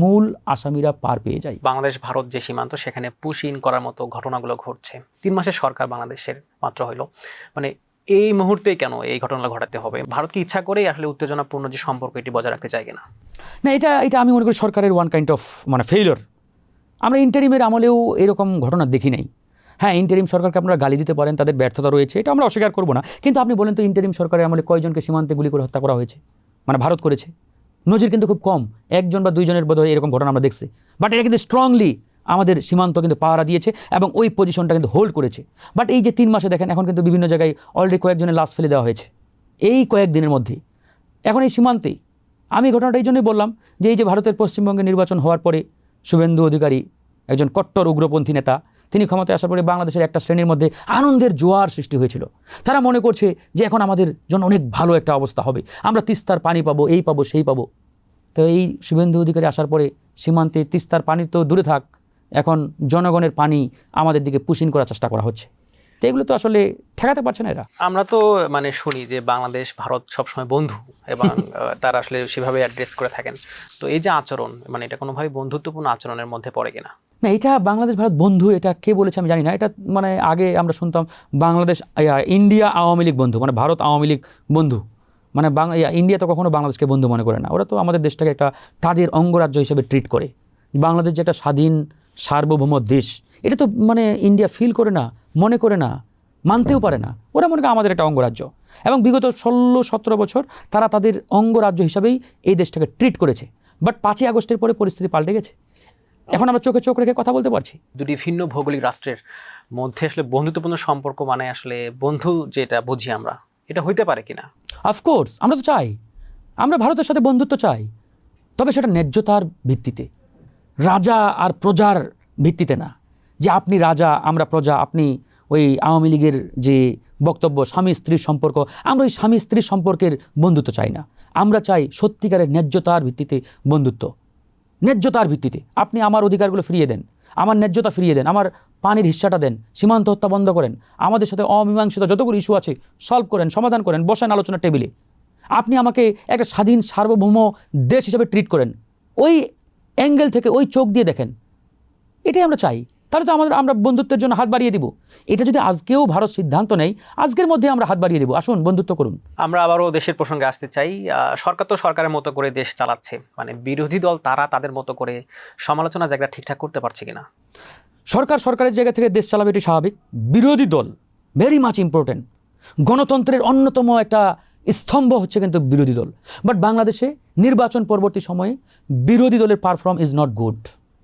মূল আসামিরা পার পেয়ে যায়। বাংলাদেশ ভারত যে সীমান্ত, সেখানে পুশ ইন করার মতো ঘটনাগুলো ঘটছে। 3 মাসের সরকার বাংলাদেশের মাত্র হইল, মানে এই মুহূর্তে কেন এই ঘটনাগুলো ঘটাতে হবে? ভারত কি ইচ্ছা করেই আসলে উত্তেজনাপূর্ণ যে সম্পর্ক এটি বজায় রাখতে চায় কিনা? না, এটা আমি মনে করি সরকারের ওয়ান কাইন্ড অফ মানে ফেইলিওর। আমরা ইন্টারিমের আমলেও এরকম ঘটনা দেখি নাই। হ্যাঁ, ইন্টারিম সরকারকে আপনারা গালি দিতে পারেন, তাদের ব্যর্থতা রয়েছে, এটা আমরা অস্বীকার করব না। কিন্তু আপনি বলেন তো ইন্টারিম সরকারের আমলে কয়জনকে সীমান্তে গুলি করে হত্যা করা হয়েছে, মানে ভারত করেছে? নজির কিন্তু খুব কম, 1 বা 2 জনের বোধহয় এরকম ঘটনা আমরা দেখছি। বাট এটা কিন্তু স্ট্রংলি আমাদের সীমান্ত কিন্তু পাহারা দিয়েছে এবং ওই পজিশনটা কিন্তু হোল্ড করেছে। বাট এই যে 3 মাসে দেখেন, এখন কিন্তু বিভিন্ন জায়গায় অলরেডি কয়েকজনের লাশ ফেলে দেওয়া হয়েছে এই কয়েকদিনের মধ্যেই। এখন এই সীমান্তেই আমি ঘটনাটা এই জন্যই বললাম যে এই যে ভারতের পশ্চিমবঙ্গে নির্বাচন হওয়ার পরে শুভেন্দু অধিকারী, একজন কট্টর উগ্রপন্থী নেতা, তিনি ক্ষমতায় আসার পরে বাংলাদেশের একটা শ্রেণীর মধ্যে আনন্দের জোয়ার সৃষ্টি হয়েছিল। তারা মনে করছে যে এখন আমাদের জন্য অনেক ভালো একটা অবস্থা হবে, আমরা তিস্তার পানি পাবো, এই পাবো সেই পাবো। তো এই শুভেন্দু অধিকারী আসার পরে সীমান্তে তিস্তার পানি তো দূরে থাক, এখন জনগণের পানি আমাদের দিকে পুশিন করার চেষ্টা করা হচ্ছে। তো এগুলো তো আসলে ঠেকাতে পারছে না এরা। আমরা তো মানে শুনি যে বাংলাদেশ ভারত সবসময় বন্ধু এবং তারা আসলে সেভাবে অ্যাড্রেস করে থাকেন। তো এই যে আচরণ, মানে এটা কোনোভাবে বন্ধুত্বপূর্ণ আচরণের মধ্যে পড়ে কিনা? না, এটা বাংলাদেশ ভারত বন্ধু, এটা কে বলেছে আমি জানি না। এটা মানে আগে আমরা শুনতাম বাংলাদেশ ইন্ডিয়া আওয়ামী লীগ বন্ধু, মানে ভারত আওয়ামী লীগ বন্ধু, মানে ইন্ডিয়া তো কখনো বাংলাদেশকে বন্ধু মনে করে না। ওরা তো আমাদের দেশটাকে একটা তাদের অঙ্গরাজ্য হিসেবে ট্রিট করে। বাংলাদেশ যে একটা স্বাধীন সার্বভৌম দেশ, এটা তো মানে ইন্ডিয়া ফিল করে না, মনে করে না, মানতেও পারে না। ওরা মনে করে আমাদের একটা অঙ্গরাজ্য, এবং বিগত 16-17 বছর তারা তাদের অঙ্গরাজ্য হিসাবেই এই দেশটাকে ট্রিট করেছে। বাট 5ই আগস্টের পরে পরিস্থিতি পাল্টে গেছে। এখন আমরা চোখে চোখ রেখে কথা বলতে পারছি। দুটি ভিন্ন ভৌগোলিক রাষ্ট্রের মধ্যে আসলে বন্ধুত্বপূর্ণ সম্পর্ক মানে আসলে বন্ধু যেটা বুঝি আমরা, এটা হইতে পারে কিনা? অফকোর্স আমরা তো চাই, আমরা ভারতের সাথে বন্ধুত্ব চাই, তবে সেটা ন্যায্যতার ভিত্তিতে, রাজা আর প্রজার ভিত্তিতে না। যে আপনি রাজা আমরা প্রজা, আপনি ওই আওয়ামী লীগের যে বক্তব্য স্বামী স্ত্রীর সম্পর্ক, আমরা ওই স্বামী স্ত্রীর সম্পর্কের বন্ধুত্ব চাই না। আমরা চাই সত্যিকারের ন্যায্যতার ভিত্তিতে বন্ধুত্ব। ন্যায্যতার ভিত্তিতে আপনি আমার অধিকারগুলো ফিরিয়ে দেন, আমার ন্যায্যতা ফিরিয়ে দেন, আমার পানির হিস্সাটা দেন, সীমান্ত হত্যা বন্ধ করেন, আমাদের সাথে অমীমাংসিত যতগুলো ইস্যু আছে সলভ করেন, সমাধান করেন, বসেন আলোচনার টেবিলে। আপনি আমাকে একটা স্বাধীন সার্বভৌম দেশ হিসেবে ট্রিট করেন, ওই অ্যাঙ্গেল থেকে ওই চোখ দিয়ে দেখেন, এটাই আমরা চাই। তাহলে তো আমরা বন্ধুত্বের জন্য হাত বাড়িয়ে দিব। এটা যদি আজকেও ভারত সিদ্ধান্ত নেয়, আজকের মধ্যে আমরা হাত বাড়িয়ে দেবো, আসুন বন্ধুত্ব করুন। আমরা আবারও দেশের প্রসঙ্গে আসতে চাই। সরকার তো সরকারের মতো করে দেশ চালাচ্ছে, মানে বিরোধী দল তারা তাদের মতো করে সমালোচনা জায়গা ঠিকঠাক করতে পারছে কিনা? সরকার সরকারের জায়গা থেকে দেশ চালাবে, এটি স্বাভাবিক। বিরোধী দল ভেরি মাচ ইম্পর্টেন্ট। গণতন্ত্রের অন্যতম একটা স্তম্ভ হচ্ছে কিন্তু বিরোধী দল। বাট বাংলাদেশে নির্বাচন পরবর্তী সময়ে বিরোধী দলের পারফর্ম ইজ নট গুড,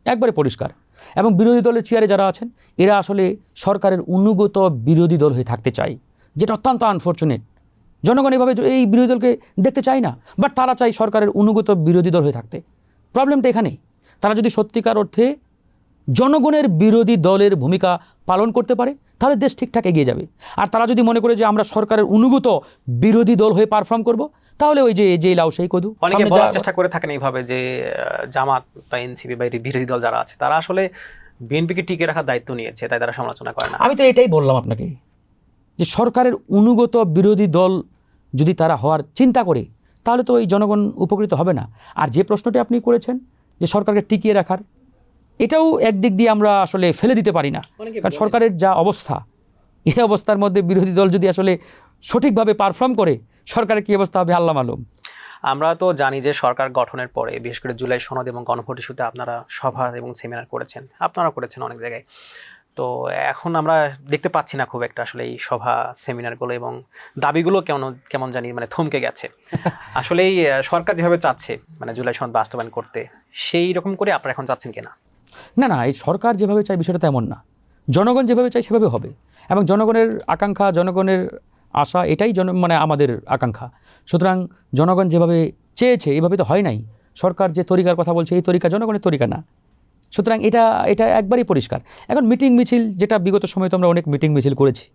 একবারে পরিষ্কার। এবং বিরোধী দলের চেয়ারে যারা আছেন এরা আসলে সরকারের অনুগত বিরোধী দল হয়ে থাকতে চায়, যেটা অত্যন্ত আনফর্চুনেট। জনগণ এভাবে এই বিরোধী দলকে দেখতে চায় না, বাট তারা চায় সরকারের অনুগত বিরোধী দল হয়ে থাকতে। প্রবলেমটা এখানেই। তারা যদি সত্যিকার অর্থে জনগণের বিরোধী দলের ভূমিকা পালন করতে পারে তাহলে দেশ ঠিকঠাক এগিয়ে যাবে। আর তারা যদি মনে করে যে আমরা সরকারের অনুগত বিরোধী দল হয়ে পারফর্ম করব, তাহলে ওই যে লাউ সেই কদু। অনেকে বলার চেষ্টা করে থাকেন এইভাবে যে জামাত বা এনসিপি বা বিরোধী দল যারা আছে তারা আসলে বিএনপিকে টিকে রাখার দায়িত্ব নিয়েছে, তাই তারা সমালোচনা করে না। আমি তো এটাই বললাম আপনাকে, যে সরকারের অনুগত বিরোধী দল যদি তারা হওয়ার চিন্তা করে তাহলে তো ওই জনগণ উপকৃত হবে না। আর যে প্রশ্নটি আপনি করেছেন যে সরকারকে টিকিয়ে রাখার, এটাও একদিক দিয়ে আমরা আসলে ফেলে দিতে পারি না। কারণ সরকারের যা অবস্থা, এই অবস্থার মধ্যে বিরোধী দল যদি আসলে সঠিকভাবে পারফর্ম করে, সরকারের কী অবস্থা হবে আল্লাহ মালুম। আমরা তো জানি যে সরকার গঠনের পরে বিশেষ করে জুলাই সনদ এবং গণভোট ইস্যুতে আপনারা সভা এবং সেমিনার করেছেন, আপনারা করেছেন অনেক জায়গায়। তো এখন আমরা দেখতে পাচ্ছি না খুব একটা আসলে এই সভা সেমিনারগুলো, এবং দাবিগুলো কেমন জানি মানে থমকে গেছে। আসলে এই সরকার যেভাবে চাচ্ছে মানে জুলাই সনদ বাস্তবায়ন করতে, সেই রকম করে আপনারা এখন চাচ্ছেন কিনা? না, এই সরকার যেভাবে চায় বিষয়টা তেমন না। জনগণ যেভাবে চায় সেভাবে হবে, এবং জনগণের আকাঙ্ক্ষা, জনগণের আশা, এটাই মানে আমাদের আকাঙ্ক্ষা। সুতরাং জনগণ যেভাবে চেয়েছে এভাবে তো হয় নাই। সরকার যে তরিকার কথা বলছে এই তরিকা জনগণের তরিকা না। সুতরাং এটা একবারই পরিষ্কার। এখন মিটিং মিছিল, যেটা বিগত সময়ে তো আমরা অনেক মিটিং মিছিল করেছি,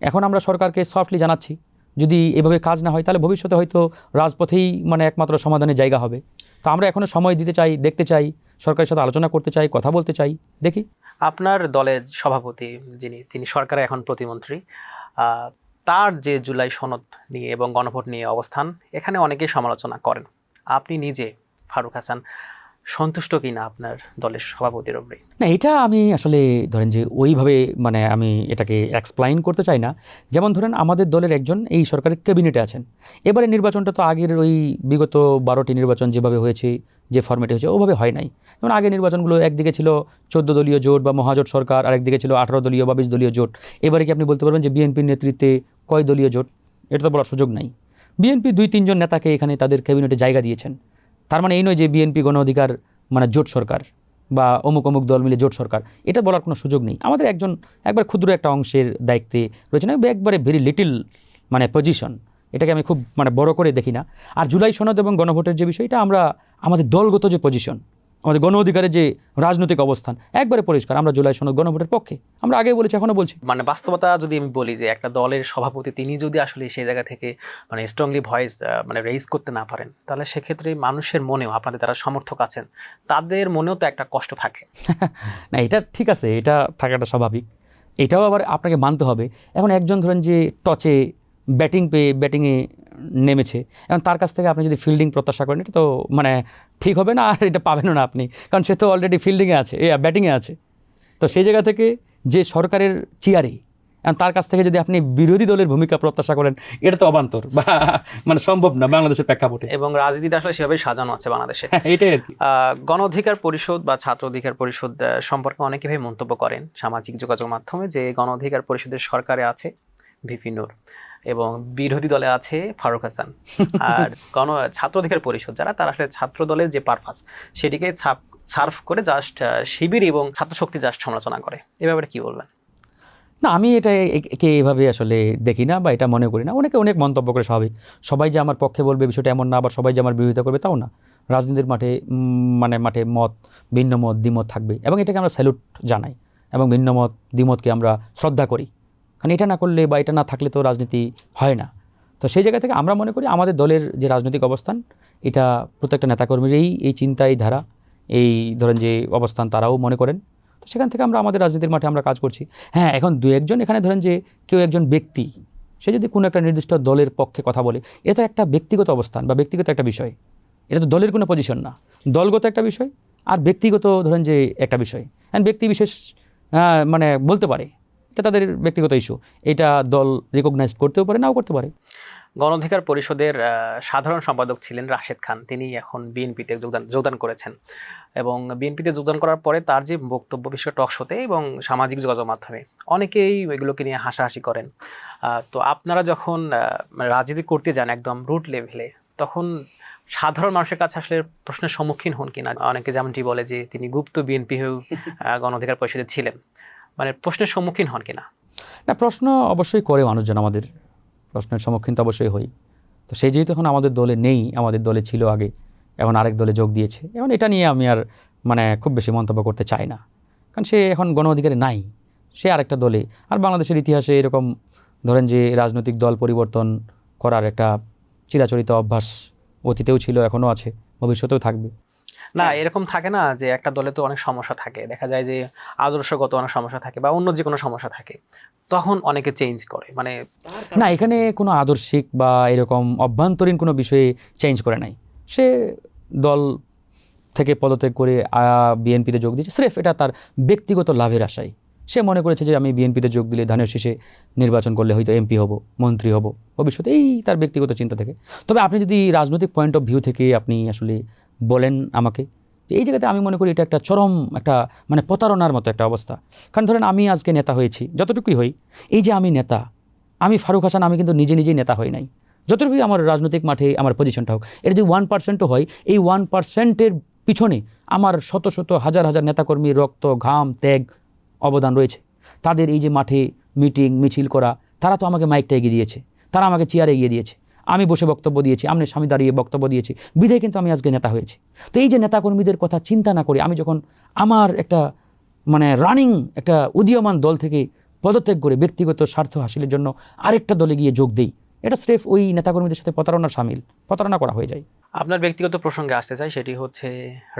এখন আমরা সরকারকে সফটলি জানাচ্ছি যদি এভাবে কাজ না হয় তাহলে ভবিষ্যতে হয়তো রাজপথেই মানে একমাত্র সমাধানের জায়গা হবে। তো আমরা এখনও সময় দিতে চাই, দেখতে চাই, সরকারের সাথে আলোচনা করতে চাই, কথা বলতে চাই, দেখি। আপনার দলের সভাপতি তিনি সরকারে এখন প্রতিমন্ত্রী, তার যে জুলাই সনদ নিয়ে এবং গণভোট নিয়ে অবস্থান, এখানে অনেকেই সমালোচনা করেন। আপনি নিজে ফারুক হাসান সন্তুষ্ট কিনা আপনার দলের সভাপতির উপরে? না, এটা আমি আসলে ধরেন যে ওইভাবে মানে আমি এটাকে এক্সপ্লাইন করতে চাই না। যেমন ধরেন আমাদের দলের একজন এই সরকারের ক্যাবিনেটে আছেন। এবারে নির্বাচনটা তো আগের ওই বিগত 12টি নির্বাচন যেভাবে হয়েছে, যে ফরম্যাটে হয়েছে ওভাবে হয় নাই। যেমন আগের নির্বাচনগুলো একদিকে ছিল 14 দলীয় জোট বা মহাজোট সরকার, আরেকদিকে ছিল 18 দলীয় বা 20 দলীয় জোট। এবারে কি আপনি বলতে পারবেন যে বিএনপির নেতৃত্বে কয় দলীয় জোট? এটা তো বলার সুযোগ নাই। বিএনপি 2-3 জন নেতাকে এখানে তাদের ক্যাবিনেটে জায়গা দিয়েছেন। তার মানে এই নয় যে বিএনপি গণ অধিকার মানে জোট সরকার বা অমুক অমুক দল মিলে জোট সরকার, এটা বলার কোনো সুযোগ নেই। আমাদের একবার ক্ষুদ্র একটা অংশের দায়িত্বে রয়েছে না, একবারে ভেরি লিটিল মানে পজিশন। এটাকে আমি খুব মানে বড় করে দেখি না। আর জুলাই সনদ এবং গণভোটের যে বিষয়টা, আমরা আমাদের দলগত যে পজিশন, আমাদের গণ অধিকারের যে রাজনৈতিক অবস্থান একবারে পরিষ্কার। আমরা জুলাই সনদ গণভোটের পক্ষে, আমরা আগেই বলেছি, এখনও বলছি। মানে বাস্তবতা যদি আমি বলি যে একটা দলের সভাপতি তিনি যদি আসলে সেই জায়গা থেকে মানে স্ট্রংলি ভয়েস মানে রেইজ করতে না পারেন, তাহলে সেক্ষেত্রে মানুষের মনেও, আপনাদের যারা সমর্থক আছেন তাদের মনেও তো একটা কষ্ট থাকে। না, এটা ঠিক আছে, এটা থাকাটা স্বাভাবিক। এটাও আবার আপনাকে মানতে হবে। এখন একজন ধরেন যে টচে ব্যাটিং পেয়ে ব্যাটিংয়ে নেমেছে, এখন তার কাছ থেকে আপনি যদি ফিল্ডিং প্রত্যাশা করেন, এটা তো মানে ঠিক হবে না, আর এটা পাবেনও না আপনি, কারণ সে তো অলরেডি ফিল্ডিংয়ে আছে, ব্যাটিংয়ে আছে। তো সেই জায়গা থেকে যে সরকারের চেয়ারে, এখন তার কাছ থেকে যদি আপনি বিরোধী দলের ভূমিকা প্রত্যাশা করেন, এটা তো অবান্তর বা মানে সম্ভব না বাংলাদেশের প্রেক্ষাপটে। এবং রাজনীতিটা আসলে সেভাবে সাজানো আছে বাংলাদেশে। এটাই আর কি। গণ অধিকার পরিষদ বা ছাত্র অধিকার পরিষদ সম্পর্কে অনেকে ভাই মন্তব্য করেন সামাজিক যোগাযোগ মাধ্যমে যে গণ অধিকার পরিষদের সরকারে আছে ভিপি নূর এবং বিরোধী দলে আছে ফারুক হাসান। আর ছাত্র অধিকার পরিষদ যারা, তারা আসলে ছাত্র দলের যে পারপাস সেটিকে সার্ভ করে জাস্ট শিবির এবং ছাত্র শক্তি জাস্ট সমালোচনা করে। এ ব্যাপারে কি বলবেন? না, আমি এটা একে এভাবে আসলে দেখি না বা এটা মনে করি না। অনেকে অনেক মন্তব্য করে, স্বাভাবিক। সবাই যে আমার পক্ষে বলবে বিষয়টা এমন না, আবার সবাই যে আমার বিরোধিতা করবে তাও না। রাজনীতির মাঠে মানে মাঠে ভিন্ন মত দ্বিমত থাকবে, এবং এটাকে আমরা স্যালুট জানাই, এবং ভিন্ন মত দ্বিমতকে আমরা শ্রদ্ধা করি। কারণ এটা না করলে বা এটা না থাকলে তো রাজনীতি হয় না। তো সেই জায়গা থেকে আমরা মনে করি আমাদের দলের যে রাজনৈতিক অবস্থান, এটা প্রত্যেকটা নেতাকর্মীরই এই চিন্তা, এই ধারা, এই ধরেন যে অবস্থান তারাও মনে করেন। তো সেখান থেকে আমরা আমাদের রাজনীতির মাঠে আমরা কাজ করছি। হ্যাঁ, এখন দু একজন এখানে ধরেন যে কেউ একজন ব্যক্তি, সে যদি কোনো একটা নির্দিষ্ট দলের পক্ষে কথা বলে, এটা একটা ব্যক্তিগত অবস্থান বা ব্যক্তিগত একটা বিষয়। এটা তো দলের কোনো পজিশন না, দলগত একটা বিষয় আর ব্যক্তিগত ধরেন যে একটা বিষয়। অ্যান্ড ব্যক্তি বিশেষ মানে বলতে পারে, এটা তাদের ব্যক্তিগত ইস্যু। এটা দল রিকগনাইজ করতেও পারে, নাও করতে পারে। গণ অধিকার পরিষদের সাধারণ সম্পাদক ছিলেন রাশেদ খান, তিনি এখন বিএনপিতে যোগদান করেছেন এবং বিএনপিতে যোগদান করার পরে তার যে বক্তব্য বিশ্ব টক শোতে এবং সামাজিক যোগাযোগ মাধ্যমে অনেকেই এগুলোকে নিয়ে হাসাহাসি করেন। তো আপনারা যখন রাজনীতি করতে যান একদম রুট লেভেলে, তখন সাধারণ মানুষের কাছে আসলে প্রশ্নের সম্মুখীন হন কিনা? অনেকে যেমনটি বলে যে তিনি গুপ্ত বিএনপি হয়েও গণ অধিকার পরিষদে ছিলেন, মানে প্রশ্নের সম্মুখীন হন কিনা? না, প্রশ্ন অবশ্যই করে মানুষজন, আমাদের প্রশ্নের সম্মুখীন তো অবশ্যই হই। তো সেই যেহেতু এখন আমাদের দলে নেই, আমাদের দলে ছিল আগে, এখন আরেক দলে যোগ দিয়েছে, এখন এটা নিয়ে আমি আর মানে খুব বেশি মন্তব্য করতে চাই না, কারণ সে এখন গণ অধিকারে নাই, সে আরেকটা দলে। আর বাংলাদেশের ইতিহাসে এরকম ধরেন যে রাজনৈতিক দল পরিবর্তন করার একটা চিরাচরিত অভ্যাস অতীতেও ছিল, এখনও আছে, ভবিষ্যতেও থাকবে। না, এরকম থাকে না যে একটা দলে তো অনেক সমস্যা থাকে, দেখা যায় যে আদর্শগত অনেক সমস্যা থাকে বা অন্য যে কোনো সমস্যা থাকে, তখন অনেকে চেঞ্জ করে, মানে না, এখানে কোনো আদর্শিক বা এরকম অভ্যন্তরীণ কোনো বিষয়ে চেঞ্জ করে নাই। সে দল থেকে পদত্যাগ করে বিএনপিতে যোগ দিয়েছে, স্রেফ এটা তার ব্যক্তিগত লাভের আশায়। সে মনে করেছে যে আমি বিএনপিতে যোগ দিলে ধানের শীষে নির্বাচন করলে হয়তো এমপি হব, মন্ত্রী হব ভবিষ্যতে, এই তার ব্যক্তিগত চিন্তা থেকে। তবে আপনি যদি রাজনৈতিক পয়েন্ট অফ ভিউ থেকে আপনি আসলে বলেন আমাকে, এই জায়গাতে আমি মনে করি এটা একটা চরম একটা মানে প্রতারণার মতো একটা অবস্থা। কারণ ধরেন আমি আজকে নেতা হয়েছি, যতটুকুই হই, এই যে আমি নেতা, আমি ফারুক হাসান, আমি কিন্তু নিজেই নেতা হই নাই। যতটুকুই আমার রাজনৈতিক মাঠে আমার পজিশনটা হোক, এটা যদি 1%ও হয়, এই 1%-এর পিছনে আমার শত শত হাজার হাজার নেতাকর্মীর রক্ত, ঘাম, ত্যাগ, অবদান রয়েছে। তাদের এই যে মাঠে মিটিং মিছিল করা, তারা তো আমাকে মাইকটা এগিয়ে দিয়েছে, তারা আমাকে চেয়ারে এগিয়ে দিয়েছে, আমি বসে বক্তব্য দিয়েছি, আমনে স্বামী দাঁড়িয়ে বক্তব্য দিয়েছি, বিধায় কিন্তু আমি আজকে নেতা হয়েছি। তো এই যে নেতাকর্মীদের কথা চিন্তা না করে আমি যখন আমার একটা মানে রানিং একটা উদীয়মান দল থেকে পদত্যাগ করে ব্যক্তিগত স্বার্থ হাসিলের জন্য আরেকটা দলে গিয়ে যোগ দেই, এটা স্রেফ ওই নেতাকর্মীদের সাথে প্রতারণা করা হয়ে যায়। আপনার ব্যক্তিগত প্রসঙ্গে আসতে চাই, সেটি হচ্ছে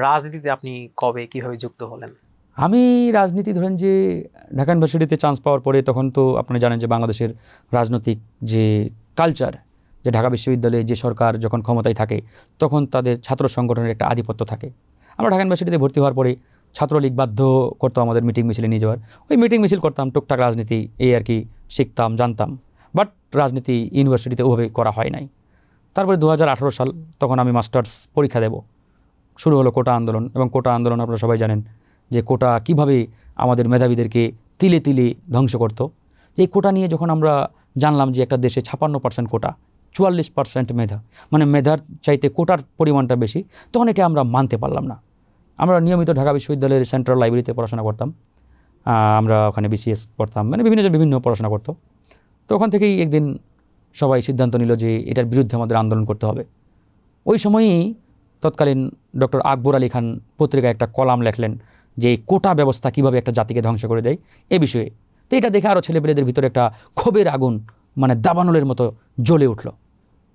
রাজনীতিতে আপনি কবে কিভাবে যুক্ত হলেন? আমি রাজনীতি ধরেন যে ঢাকা ইউনিভার্সিটিতে চান্স পাওয়ার পরে, তখন তো আপনারা জানেন যে বাংলাদেশের রাজনৈতিক যে কালচার, যে ঢাকা বিশ্ববিদ্যালয়ে যে সরকার যখন ক্ষমতায় থাকে তখন তাদের ছাত্র সংগঠনের একটা আধিপত্য থাকে। আমরা ঢাকা ইউনিভার্সিটিতে ভর্তি হওয়ার পরে ছাত্রলীগ বাধ্য করতো আমাদের মিটিং মিছিলে নিয়ে যাওয়ার, ওই মিটিং মিছিল করতাম, টুকটাক রাজনীতি এই আর কি শিখতাম, জানতাম, বাট রাজনীতি ইউনিভার্সিটিতে ওভাবে করা হয় নাই। তারপরে 2018 সাল, তখন আমি মাস্টার্স পরীক্ষা দেব, শুরু হলো কোটা আন্দোলন। এবং কোটা আন্দোলন আপনারা সবাই জানেন যে কোটা কিভাবে আমাদের মেধাবীদেরকে তিলে তিলে ধ্বংস করত। এই কোটা নিয়ে যখন আমরা জানলাম যে একটা দেশে 56% কোটা, 44% মেধা, মানে মেধার চাইতে কোটার পরিমাণটা বেশি, তখন এটা আমরা মানতে পারলাম না। আমরা নিয়মিত ঢাকা বিশ্ববিদ্যালয়ের সেন্ট্রাল লাইব্রেরিতে পড়াশোনা করতাম, আমরা ওখানে BCS পড়তাম, মানে বিভিন্ন পড়াশোনা করতো। তো ওখান থেকেই একদিন সবাই সিদ্ধান্ত নিল যে এটার বিরুদ্ধে আমাদের আন্দোলন করতে হবে। ওই সময়ই তৎকালীন ডক্টর আকবর আলী খান পত্রিকায় একটা কলাম লেখলেন যে এই কোটা ব্যবস্থা কীভাবে একটা জাতিকে ধ্বংস করে দেয় এ বিষয়ে। তো এটা দেখে আরও ছেলেপেলেদের ভিতরে একটা ক্ষোভের আগুন মানে দাবানলের মতো জ্বলে উঠল।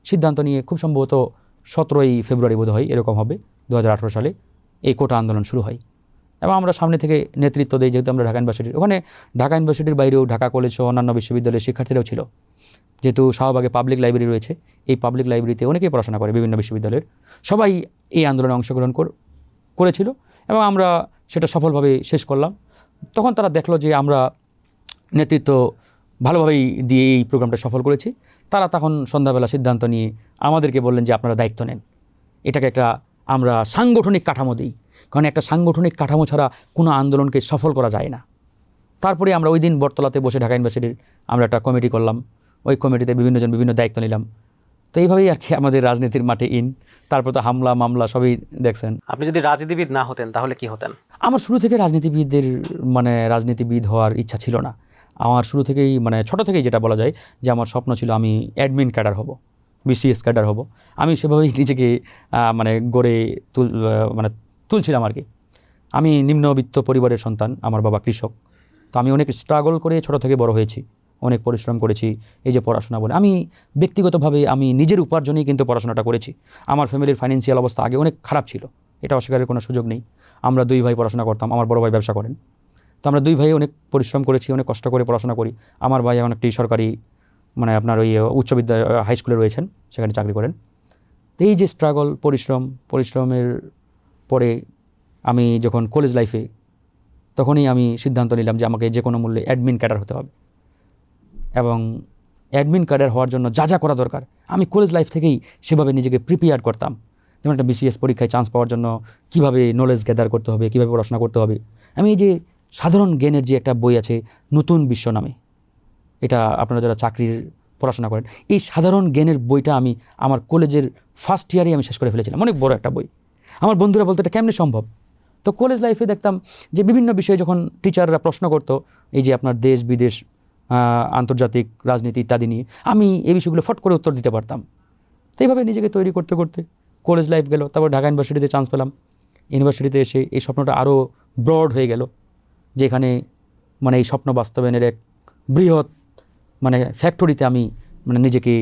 সিদ্ধান্ত নিয়ে খুব সম্ভবত 17ই ফেব্রুয়ারি বোধ হয় এরকম হবে 2018 সালে এই কোটা আন্দোলন শুরু হয়। এবং আমরা সামনে থেকে নেতৃত্ব দিই, যেহেতু আমরা ঢাকা ইউনিভার্সিটির, ওখানে ঢাকা ইউনিভার্সিটির বাইরেও ঢাকা কলেজ সহ অন্যান্য বিশ্ববিদ্যালয়ের শিক্ষার্থীরাও ছিল। যেহেতু শাহবাগে পাবলিক লাইব্রেরি রয়েছে, এই পাবলিক লাইব্রেরিতে অনেকেই পড়াশোনা করে বিভিন্ন বিশ্ববিদ্যালয়ের, সবাই এই আন্দোলনে অংশগ্রহণ করেছিল এবং আমরা সেটা সফলভাবে শেষ করলাম। তখন তারা দেখলো যে আমরা নেতৃত্ব ভালোভাবেই দিয়ে এই প্রোগ্রামটা সফল করেছি। তারা তখন সন্ধ্যাবেলা সিদ্ধান্ত নিয়ে আমাদেরকে বললেন যে আপনারা দায়িত্ব নেন, এটাকে একটা আমরা সাংগঠনিক কাঠামো দিই, কারণ একটা সাংগঠনিক কাঠামো ছাড়া কোনো আন্দোলনকে সফল করা যায় না। তারপরে আমরা ওই দিন বটতলাতে বসে ঢাকা ইউনিভার্সিটির আমরা একটা কমিটি করলাম, ওই কমিটিতে বিভিন্নজন বিভিন্ন দায়িত্ব নিলাম। তো এইভাবেই আর কি আমাদের রাজনীতির মাঠে তারপর তো হামলা মামলা সবই দেখছেন। আপনি যদি রাজনীতিবিদ না হতেন তাহলে কি হতেন? আমার শুরু থেকে রাজনীতিবিদ হওয়ার ইচ্ছা ছিল না। আমার শুরু থেকেই ছোট থেকেই যেটা বলা যায় যে আমার স্বপ্ন ছিল আমি অ্যাডমিন ক্যাডার হব, BCS ক্যাডার হব। আমি সেভাবেই নিজেকে গড়ে তুলছিলাম আর কি। আমি নিম্নবিত্ত পরিবারের সন্তান, আমার বাবা কৃষক। তো আমি অনেক স্ট্রাগল করে ছোট থেকে বড় হয়েছি, অনেক পরিশ্রম করেছি। এই যে পড়াশোনা বলে আমি ব্যক্তিগতভাবে আমি নিজের উপার্জনেই কিন্তু পড়াশোনাটা করেছি। আমার ফ্যামিলির ফাইন্যান্সিয়াল অবস্থা আগে অনেক খারাপ ছিল, এটা অস্বীকারের কোনো সুযোগ নেই। আমরা 2 ভাই পড়াশোনা করতাম, আমার বড় ভাই ব্যবসা করেন। তো আমরা 2 ভাই অনেক পরিশ্রম করেছি, অনেক কষ্ট করে পড়াশোনা করি। আমার ভাই এখন একটি সরকারি আপনার ওই উচ্চ হাই স্কুলে রয়েছেন, সেখানে চাকরি করেন। তো এই যে স্ট্রাগল, পরিশ্রমের পরে আমি যখন কলেজ লাইফে, তখনই আমি সিদ্ধান্ত নিলাম যে আমাকে যে কোনো মূল্যে অ্যাডমিন ক্যাডার হতে হবে। এবং অ্যাডমিন ক্যাডার হওয়ার জন্য যা করা দরকার আমি কলেজ লাইফ থেকেই সেভাবে নিজেকে প্রিপেয়ার করতাম। যেমন একটা BCS পরীক্ষায় চান্স পাওয়ার জন্য কীভাবে নলেজ গ্যাদার করতে হবে, কীভাবে পড়াশোনা করতে হবে। আমি এই যে সাধারণ জ্ঞানের যে একটা বই আছে নতুন বিশ্ব নামে, এটা আপনারা যারা চাকরির পড়াশোনা করেন, এই সাধারণ জ্ঞানের বইটা আমি আমার কলেজের ফার্স্ট ইয়ারেই আমি শেষ করে ফেলেছিলাম। অনেক বড় একটা বই। আমার বন্ধুরা বলতো এটা কেমনে সম্ভব। তো কলেজ লাইফে দেখতাম যে বিভিন্ন বিষয়ে যখন টিচাররা প্রশ্ন করতো, এই যে আপনার দেশ বিদেশ, আন্তর্জাতিক রাজনীতি ইত্যাদি নিয়ে, আমি এই বিষয়গুলো ফট করে উত্তর দিতে পারতাম। তো এইভাবে নিজেকে তৈরি করতে করতে কলেজ লাইফ গেল। তারপর ঢাকা ইউনিভার্সিটিতে চান্স পেলাম। ইউনিভার্সিটিতে এসে এই স্বপ্নটা আরও ব্রড হয়ে গেল, যেখানে এই স্বপ্ন বাস্তবায়নের এক বৃহৎ ফ্যাক্টরিতে আমি নিজেকে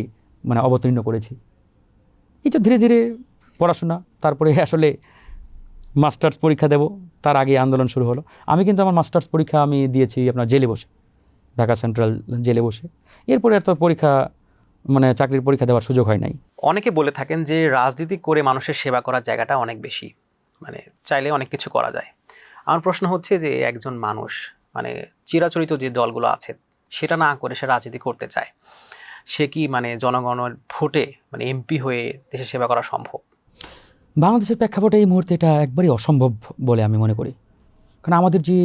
অবতীর্ণ করেছি। এই তো ধীরে ধীরে পড়াশোনা, তারপরে আসলে মাস্টার্স পরীক্ষা দেব, তার আগে আন্দোলন শুরু হলো। আমি কিন্তু আমার মাস্টার্স পরীক্ষা আমি দিয়েছি আপনার জেলে বসে, ঢাকা সেন্ট্রাল জেলে বসে। এরপরে আর তো পরীক্ষা চাকরির পরীক্ষা দেওয়ার সুযোগ হয় নাই। অনেকে বলে থাকেন যে রাজনীতি করে মানুষের সেবা করার জায়গাটা অনেক বেশি, চাইলে অনেক কিছু করা যায়। আমার প্রশ্ন হচ্ছে যে একজন মানুষ চিরাচরিত যে দলগুলো আছে সেটা না করে সে রাজনীতি করতে চায়, সে কি জনগণের ভোটে MP হয়ে দেশের সেবা করা সম্ভব? বাংলাদেশের প্রেক্ষাপটে এই মুহূর্তে এটা একবারই অসম্ভব বলে আমি মনে করি। কারণ আমাদের যে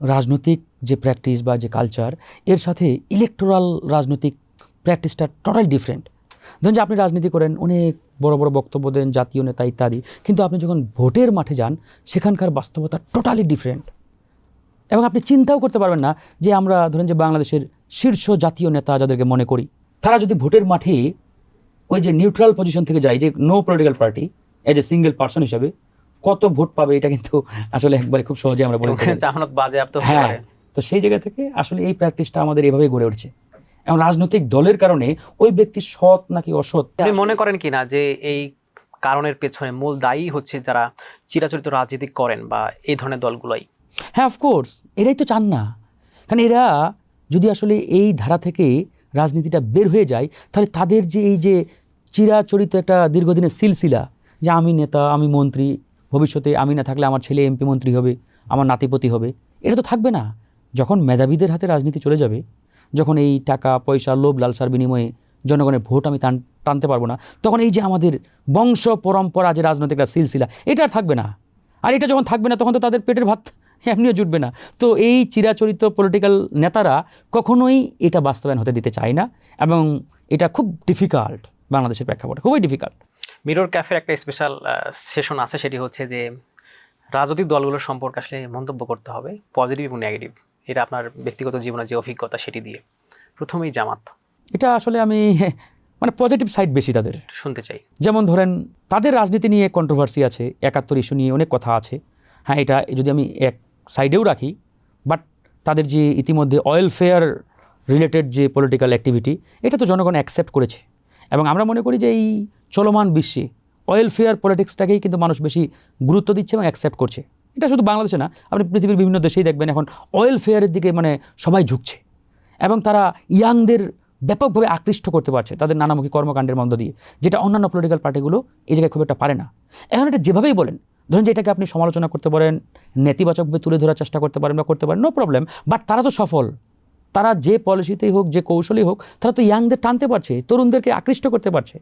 রাজনৈতিক যে প্র্যাকটিস বা যে কালচার, এর সাথে ইলেকটোরাল রাজনৈতিক প্র্যাকটিসটা টোটালি ডিফারেন্ট। ধরুন যে আপনি রাজনীতি করেন, অনেক বড় বড় বক্তব্য দেন, জাতীয় নেতা ইত্যাদি, কিন্তু আপনি যখন ভোটের মাঠে যান সেখানকার বাস্তবতা টোটালি ডিফারেন্ট। এবং আপনি চিন্তাও করতে পারবেন না যে আমরা ধরেন যে বাংলাদেশের শীর্ষ জাতীয় নেতা যাদেরকে মনে করি, তারা যদি ভোটের মাঠে ওই যে নিউট্রাল পজিশন থেকে যায়, যে no political party, as a single person হিসাবে কত ভোট পাবে, এটা কিন্তু আসলে একবারে খুব সহজে আমরা বলে জামানত বাজেয়াপ্ত হতে পারে। তো সেই জায়গা থেকে আসলে এই প্র্যাকটিসটা আমাদের এভাবেই গড়ে উঠছে। এবং রাজনৈতিক দলের কারণে ওই ব্যক্তি সৎ নাকি অসৎ, আপনি মনে করেন কিনা যে এই কারণের পেছনে মূল দায়ী হচ্ছে যারা চিরাচরিত রাজনীতি করেন বা এই ধরনের দলগুলোই? হ্যাঁ, অফকোর্স, এরাই তো চান না। কারণ এরা যদি আসলে এই ধারা থেকে রাজনীতিটা বের হয়ে যায়, তাহলে তাদের যে এই যে চিরাচরিত একটা দীর্ঘদিনের সিলসিলা, যে আমি নেতা, আমি মন্ত্রী ভবিষ্যতে আমি না থাকলে আমার ছেলে এমপি মন্ত্রী হবে, আমার নাতিপতি হবে, এটা তো থাকবে না। যখন মেধাবীদের হাতে রাজনীতি চলে যাবে, যখন এই টাকা পয়সা লোভ লালসার বিনিময়ে জনগণের ভোট আমি টানতে পারবো না, তখন এই যে আমাদের বংশ পরম্পরা যে রাজনৈতিক একটা সিলসিলা, এটা আর থাকবে না। আর এটা যখন থাকবে না তখন তো তাদের পেটের ভাত এমনিও জুটবে না। তো এই চিরাচরিত পলিটিক্যাল নেতারা কখনোই এটা বাস্তবায়ন হতে দিতে চায় না, এবং এটা খুব ডিফিকাল্ট বাংলাদেশের প্রেক্ষাপটে, খুবই ডিফিকাল্ট। মিরর ক্যাফের একটা স্পেশাল সেশন আছে, সেটি হচ্ছে যে রাজনৈতিক দলগুলোর সম্পর্কে আসলে মন্তব্য করতে হবে, পজিটিভ এবং নেগেটিভ। এটা আপনার ব্যক্তিগত জীবনের যে অভিজ্ঞতা সেটি দিয়ে। প্রথমেই জামাত, এটা আসলে আমি মানে পজিটিভ সাইড বেশি তাদের শুনতে চাই। যেমন ধরেন তাদের রাজনীতি নিয়ে কন্ট্রোভার্সি আছে, ৭১ ইস্যু নিয়ে অনেক কথা আছে। হ্যাঁ, এটা যদি আমি এক সাইডেও রাখি, বাট তাদের যে ইতিমধ্যে ওয়েলফেয়ার রিলেটেড যে পলিটিক্যাল অ্যাক্টিভিটি, এটা তো জনগণ অ্যাকসেপ্ট করেছে। এবং আমরা মনে করি যে এই চলমান বিশ্বে ওয়েলফেয়ার পলিটিক্সটাকেই কিন্তু মানুষ বেশি গুরুত্ব দিচ্ছে এবং অ্যাকসেপ্ট করছে। এটা শুধু বাংলাদেশে না, আপনি পৃথিবীর বিভিন্ন দেশেই দেখবেন এখন ওয়েলফেয়ারের দিকে মানে সবাই ঝুঁকছে, এবং তারা ইয়াংদের ব্যাপকভাবে আকৃষ্ট করতে পারছে তাদের নানামুখী কর্মকাণ্ডের মধ্য দিয়ে, যেটা অন্যান্য পলিটিক্যাল পার্টিগুলো এই জায়গায় খুব একটা পারে না। এখন এটা যেভাবেই বলেন, ধরুন যে এটাকে আপনি সমালোচনা করতে পারেন, নেতিবাচকভাবে তুলে ধরার চেষ্টা করতে পারেন বা করতে পারেন, নো প্রবলেম, বাট তারা তো সফল। তারা যে পলিসিতেই হোক, যে কৌশলেই হোক, তারা তো ইয়াংদের টানতে পারছে, তরুণদেরকে আকৃষ্ট করতে পারছে।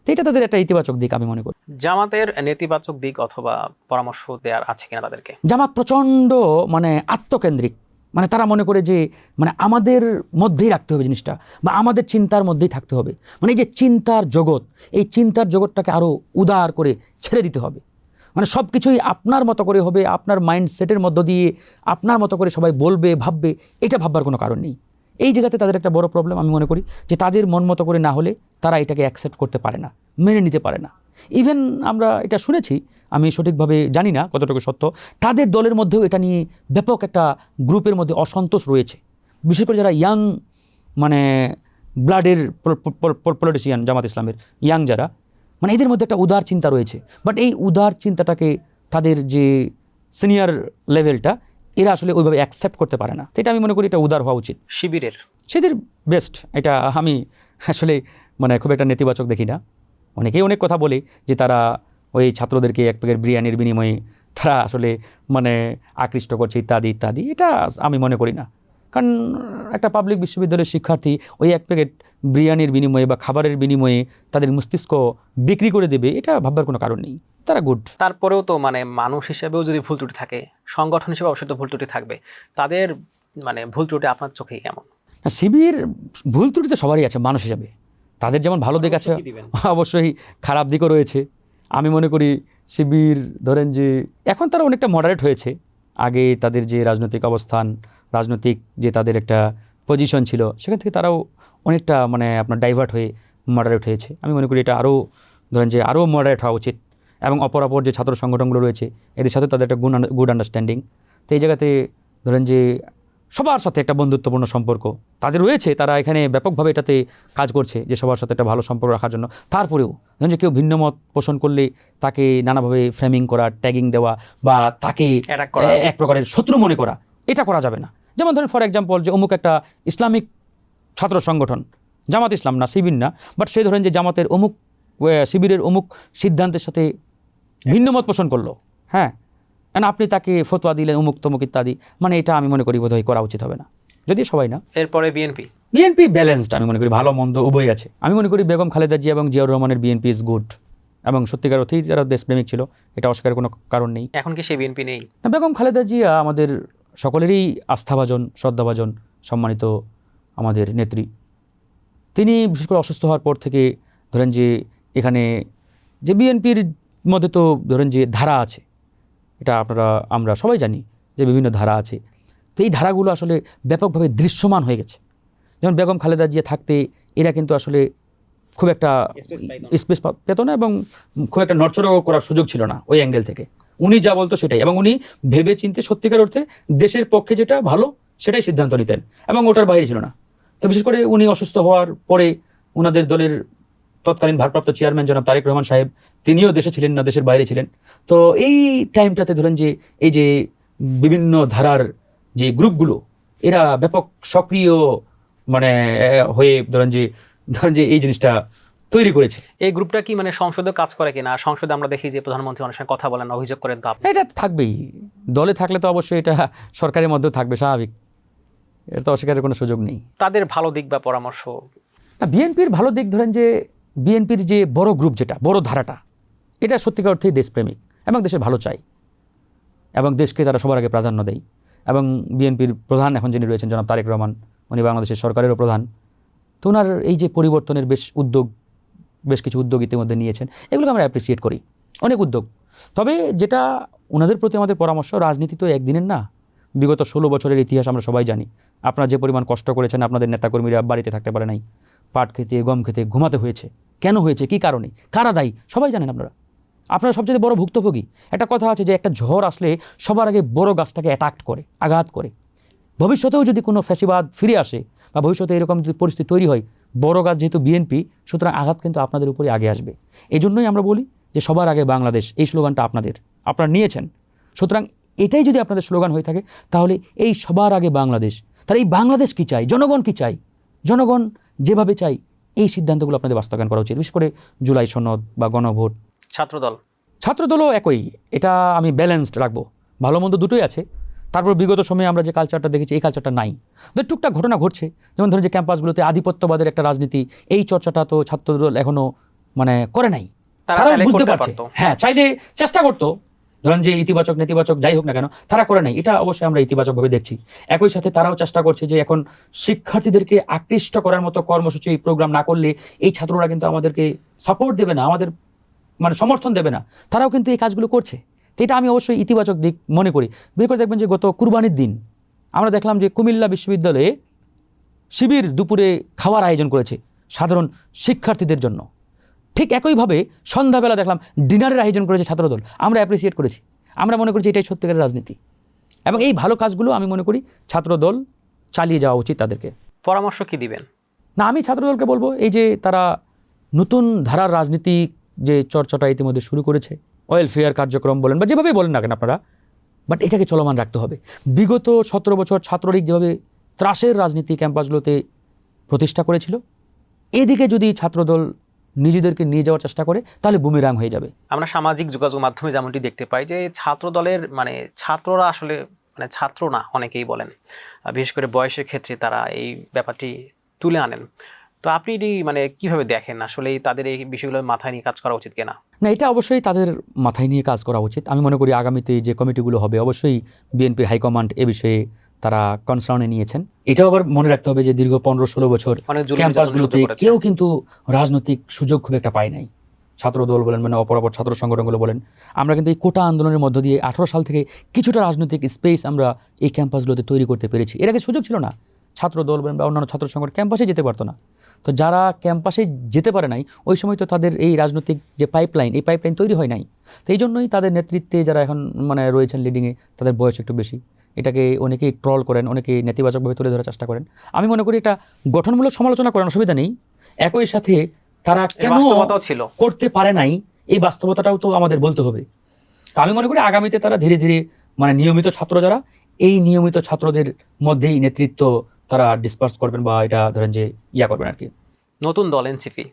তো এটা তাদের একটা ইতিবাচক দিক আমি মনে করি। জামাতের নেতিবাচক দিক অথবা পরামর্শ দেওয়ার আছে কিনা তাদেরকে? জামাত প্রচণ্ড মানে আত্মকেন্দ্রিক, মানে তারা মনে করে যে মানে আমাদের মধ্যেই রাখতে হবে জিনিসটা, বা আমাদের চিন্তার মধ্যেই থাকতে হবে। মানে এই যে চিন্তার জগৎ, এই চিন্তার জগৎটাকে আরও উদার করে ছেড়ে দিতে হবে। মানে সব কিছুই আপনার মতো করে হবে, আপনার মাইন্ডসেটের মধ্য দিয়ে আপনার মতো করে সবাই বলবে, ভাববে, এটা ভাববার কোনো কারণ নেই। এই জায়গাতে তাদের একটা বড় প্রবলেম আমি মনে করি, যে তাদের মন মতো করে না হলে তারা এটাকে অ্যাকসেপ্ট করতে পারে না, মেনে নিতে পারে না। ইভেন আমরা এটা শুনেছি, আমি সঠিকভাবে জানি না কতটুকু সত্য, তাদের দলের মধ্যেও এটা নিয়ে ব্যাপক একটা গ্রুপের মধ্যে অসন্তোষ রয়েছে, বিশেষ করে যারা ইয়াং মানে ব্লাডের পলিটিশিয়ান, জামাত ইসলামের ইয়াং যারা, মানে এদের মধ্যে একটা উদার চিন্তা রয়েছে। বাট এই উদার চিন্তাটাকে তাদের যে সিনিয়র লেভেলটা, এরা আসলে ওইভাবে অ্যাকসেপ্ট করতে পারে না। তো এটা আমি মনে করি এটা উদার হওয়া উচিত। শিবিরের সেদের বেস্ট, এটা আমি আসলে মানে খুব একটা নেতিবাচক দেখি না। অনেকেই অনেক কথা বলে যে তারা ওই ছাত্রদেরকে এক প্যাকেট বিরিয়ানির বিনিময়ে তারা আসলে মানে আকৃষ্ট করছে ইত্যাদি ইত্যাদি, এটা আমি মনে করি না। কারণ একটা পাবলিক বিশ্ববিদ্যালয়ের শিক্ষার্থী ওই এক প্যাকেট বিরিয়ানির বিনিময়ে বা খাবারের বিনিময়ে তাদের মস্তিষ্ক বিক্রি করে দেবে, এটা ভাববার কোনো কারণ নেই। তারা গুড। তারপরেও তো মানে মানুষ হিসেবেও যদি ভুল ত্রুটি থাকে, সংগঠন হিসেবে অবশ্যই তো ভুল ত্রুটি থাকবে। তাদের মানে ভুল ত্রুটি আপনার চোখে কেমন? শিবির ভুল ত্রুটি তো সবারই আছে মানুষ হিসাবে, তাদের যেমন ভালো দিক আছে অবশ্যই খারাপ দিকও রয়েছে। আমি মনে করি শিবির ধরেন যে এখন তারা অনেকটা মডারেট হয়েছে। আগে তাদের যে রাজনৈতিক অবস্থান, রাজনৈতিক যে তাদের একটা পজিশন ছিল, সেখান থেকে তারাও অনেকটা মানে আপনার ডাইভার্ট হয়ে মডারেট হয়েছে। আমি মনে করি এটা আরও ধরেন যে আরও মডারেট হওয়া উচিত। এবং অপর যে ছাত্র সংগঠনগুলো রয়েছে এদের সাথে তাদের একটা গুড আন্ডারস্ট্যান্ডিং। তো এই জায়গাতে ধরেন যে সবার সাথে একটা বন্ধুত্বপূর্ণ সম্পর্ক তাদের রয়েছে, তারা এখানে ব্যাপকভাবে এটাতে কাজ করছে যে সবার সাথে একটা ভালো সম্পর্ক রাখার জন্য। তারপরেও ধরেন যে কেউ ভিন্ন মত পোষণ করলে তাকে নানাভাবে ফ্রেমিং করা, ট্যাগিং দেওয়া বা তাকে এক প্রকারের শত্রু মনে করা, এটা করা যাবে না। যেমন ধরেন ফর এক্সাম্পল যে অমুক একটা ইসলামিক ছাত্র সংগঠন, জামাত ইসলাম না, শিবির না, বাট সে ধরেন যে জামাতের অমুক শিবিরের অমুক সিদ্ধান্তের সাথে ভিন্ন মত পোষণ করলো, হ্যাঁ, আপনি তাকে ফতোয়া দিলেন অমুক তমুক ইত্যাদি, মানে এটা আমি মনে করি বোধহয় করা উচিত হবে না, যদিও সবাই না। এরপরে বিএনপি ব্যালেন্সড, আমি মনে করি ভালো মন্দ উভয় আছে। আমি মনে করি বেগম খালেদা জিয়া এবং জিয়াউর রহমানের বিএনপি ইজ গুড, এবং সত্যিকার অর্থেই যারা দেশপ্রেমিক ছিল, এটা অস্বীকারের কোনো কারণ নেই। এখন কি সেই বিএনপি নেই? না, বেগম খালেদা জিয়া আমাদের সকলেরই আস্থাভাজন, শ্রদ্ধাভাজন, সম্মানিত আমাদের নেত্রী। তিনি বিশেষ করে অসুস্থ হওয়ার পর থেকে ধরেন যে এখানে যে বিএনপির মধ্যে তো ধরেন যে ধারা আছে, এটা আমরা সবাই জানি যে বিভিন্ন ধারা আছে। তো এই ধারাগুলো আসলে ব্যাপকভাবে দৃশ্যমান হয়ে গেছে। যেমন বেগম খালেদা জিয়া থাকতে এরা কিন্তু আসলে খুব একটা স্পেস পেত না, এবং খুব একটা নড়চড়াও করার সুযোগ ছিল না ওই অ্যাঙ্গেল থেকে। উনি যা বলতো সেটাই, এবং উনি ভেবে চিন্তে সত্যিকার অর্থে দেশের পক্ষে যেটা ভালো সেটাই সিদ্ধান্ত নিতেন, এবং ওটার বাইরে ছিল না। তো বিশেষ করে উনি অসুস্থ হওয়ার পরে ওনাদের দলের তৎকালীন ভারপ্রাপ্ত চেয়ারম্যান জনাব তারেক রহমান সাহেব, তিনিও দেশে ছিলেন না, দেশের বাইরে ছিলেন। তো এই টাইমটাতে ধরেন যে এই যে বিভিন্ন ধারার যে গ্রুপগুলো, এরা ব্যাপক সক্রিয় মানে হয়ে ধরেন যে এই জিনিসটা তৈরি করেছে। এই গ্রুপটা কি মানে সংসদে কাজ করে কিনা? সংসদে আমরা দেখি যে প্রধানমন্ত্রী অনেক সময় কথা বলেন, অভিযোগ করেন, তো আপনি এটা থাকবেই, দলে থাকলে তো অবশ্যই এটা সরকারের মধ্যে থাকবে, স্বাভাবিক, এটা তো অস্বীকারের কোনো সুযোগ নেই। তাদের ভালো দিক বা পরামর্শ? না, বিএনপির ভালো দিক ধরেন যে বিএনপির যে বড় গ্রুপ, যেটা বড় ধারাটা, এটা সত্যিকার অর্থেই দেশপ্রেমিক এবং দেশের ভালো চাই এবং দেশকে তারা সবার আগে প্রাধান্য দেয়। এবং বিএনপির প্রধান এখন যিনি রয়েছেন জনাব তারেক রহমান, উনি বাংলাদেশের সরকারেরও প্রধান, তো ওনার এই যে পরিবর্তনের বেশ কিছু উদ্যোগ ইতিমধ্যে নিয়েছেন, এগুলোকে আমরা অ্যাপ্রিসিয়েট করি, অনেক উদ্যোগ। তবে যেটা ওনাদের প্রতি আমাদের পরামর্শ, রাজনীতি তো একদিনের না, বিগত 16 বছরের ইতিহাস আমরা সবাই জানি। আপনারা যে পরিমাণ কষ্ট করেছেন, আপনাদের নেতাকর্মীরা বাড়িতে থাকতে পারে নাই, পাট খেতে গম খেতে ঘুমাতে হয়েছে, কেন হয়েছে, কী কারণে, কারা দায়ী, সবাই জানেন আপনারা সবচেয়ে বড় ভুক্তভোগী। একটা কথা আছে যে একটা ঝড় আসলে সবার আগে বড় গাছটাকে অ্যাটাক করে, আঘাত করে। ভবিষ্যতেও যদি কোনো ফ্যাসিবাদ ফিরে আসে বা ভবিষ্যতে এরকম যদি পরিস্থিতি তৈরি হয়, বড় গাছ যেহেতু বিএনপি, সুতরাং আঘাত কিন্তু আপনাদের উপরে আগে আসবে। এই জন্যই আমরা বলি যে সবার আগে বাংলাদেশ, এই স্লোগানটা আপনারা নিয়েছেন। সুতরাং এটাই যদি আপনাদের স্লোগান হয়ে থাকে, তাহলে এই সবার আগে বাংলাদেশ, তাহলে এই বাংলাদেশ কী চাই, জনগণ কী চাই, জনগণ যেভাবে চাই, এই সিদ্ধান্তগুলো আপনাদের বাস্তবায়ন করা উচিত। বিশেষ করে জুলাই সনদ বা গণভোট। ছাত্রদলও একই, এটা আমি ব্যালেন্সড রাখবো, ভালো মন্দ দুটোই আছে। তারপর বিগত সময়ে আমরা যে কালচারটা দেখেছি, এই কালচারটা নাই। টুকটাক ঘটনা ঘটছে, যেমন ধরুন যে ক্যাম্পাসগুলোতে আধিপত্যবাদের একটা রাজনীতি, এই চর্চাটা তো ছাত্রদল এখনো করে নাই। তারা বুঝতে পারছে, হ্যাঁ, চাইলে চেষ্টা করতো, ধরেন যে ইতিবাচক নেতিবাচক যাই হোক না কেন, তারা করে নাই, এটা অবশ্যই আমরা ইতিবাচকভাবে দেখছি। একই সাথে তারাও চেষ্টা করছে যে এখন শিক্ষার্থীদেরকে আকৃষ্ট করার মতো কর্মসূচি প্রোগ্রাম না করলে এই ছাত্ররা কিন্তু আমাদেরকে সাপোর্ট দেবে না, আমাদের সমর্থন দেবে না। তারাও কিন্তু এই কাজগুলো করছে, তো এটা আমি অবশ্যই ইতিবাচক দিক মনে করি। বের করে দেখবেন যে গত কুরবানির দিন আমরা দেখলাম যে কুমিল্লা বিশ্ববিদ্যালয়ে শিবির দুপুরে খাওয়ার আয়োজন করেছে সাধারণ শিক্ষার্থীদের জন্য। ঠিক একইভাবে সন্ধ্যাবেলা দেখলাম ডিনারের আয়োজন করেছে ছাত্রদল, আমরা অ্যাপ্রিসিয়েট করেছি। আমরা মনে করছি এটাই সত্যিকারের রাজনীতি, এবং এই ভালো কাজগুলো আমি মনে করি ছাত্রদল চালিয়ে যাওয়া উচিত। তাদেরকে পরামর্শ কি দিবেন? না, আমি ছাত্রদলকে বলবো এই যে তারা নতুন ধারার রাজনীতি যে চর্চাটা ইতিমধ্যে শুরু করেছে, ওয়েলফেয়ার কার্যক্রম বলেন বা যেভাবেই বলেন না কেন আপনারা, বাট এটাকে চলমান রাখতে হবে। বিগত 17 বছর ছাত্রলীগ যেভাবে ত্রাসের রাজনীতি ক্যাম্পাসগুলোতে প্রতিষ্ঠা করেছিল, এদিকে যদি ছাত্রদল নিজেদেরকে নিয়ে যাওয়ার চেষ্টা করে, তাহলে বুমেরাং হয়ে যাবে। আমরা সামাজিক যোগাযোগ মাধ্যমে যেমনটি দেখতে পাই যে ছাত্রদলের ছাত্ররা আসলে ছাত্র না, অনেকেই বলেন, বিশেষ করে বয়সের ক্ষেত্রে তারা এই ব্যাপারটি তুলে আনেন। তো আপনি কিভাবে দেখেন, আসলে তাদের এই বিষয়গুলো মাথায় নিয়ে কাজ করা উচিত কিনা? না, এটা অবশ্যই তাদের মাথায় নিয়ে কাজ করা উচিত। আমি মনে করি আগামীতে যে কমিটিগুলো হবে, অবশ্যই বিএনপির হাইকমান্ড এ বিষয়ে তারা কনসার্নে নিয়েছেন। এটাও আবার মনে রাখতে হবে যে দীর্ঘ 15-16 বছর ক্যাম্পাসগুলোতে কেউ কিন্তু রাজনৈতিক সুযোগ খুব একটা পায় নাই। ছাত্রদল বলেন, অপরাপর ছাত্র সংগঠনগুলো বলেন, আমরা কিন্তু এই কোটা আন্দোলনের মধ্য দিয়ে 18 সাল থেকে কিছুটা রাজনৈতিক স্পেস আমরা এই ক্যাম্পাসগুলোতে তৈরি করতে পেরেছি। এর আগে সুযোগ ছিল না, ছাত্রদল বলেন বা অন্যান্য ছাত্র সংগঠন ক্যাম্পাসে যেতে পারতো না। তো যারা ক্যাম্পাসে যেতে পারে নাই, ওই সময় তো তাদের এই রাজনৈতিক যে পাইপলাইন, এই পাইপলাইন তৈরি হয় নাই। তো এই জন্যই তাদের নেতৃত্বে যারা এখন রয়েছেন লিডিংয়ে, তাদের বয়স একটু বেশি। এটাকে অনেকেই ট্রল করেন, অনেকেই নেতিবাচকভাবে তুলে ধরার চেষ্টা করেন। আমি মনে করি এটা গঠনমূলক সমালোচনা করার অসুবিধা নেই। একই সাথে তারা কেন করতে পারে নাই, এই বাস্তবতাটাও তো আমাদের বলতে হবে। তো আমি মনে করি আগামীতে তারা ধীরে ধীরে নিয়মিত ছাত্র যারা, এই নিয়মিত ছাত্রদের মধ্যেই নেতৃত্ব তারা ডিসপার্স করবেন বা এটা ধরেন যে করবেন আর কি। নতুন দল এনসিপি,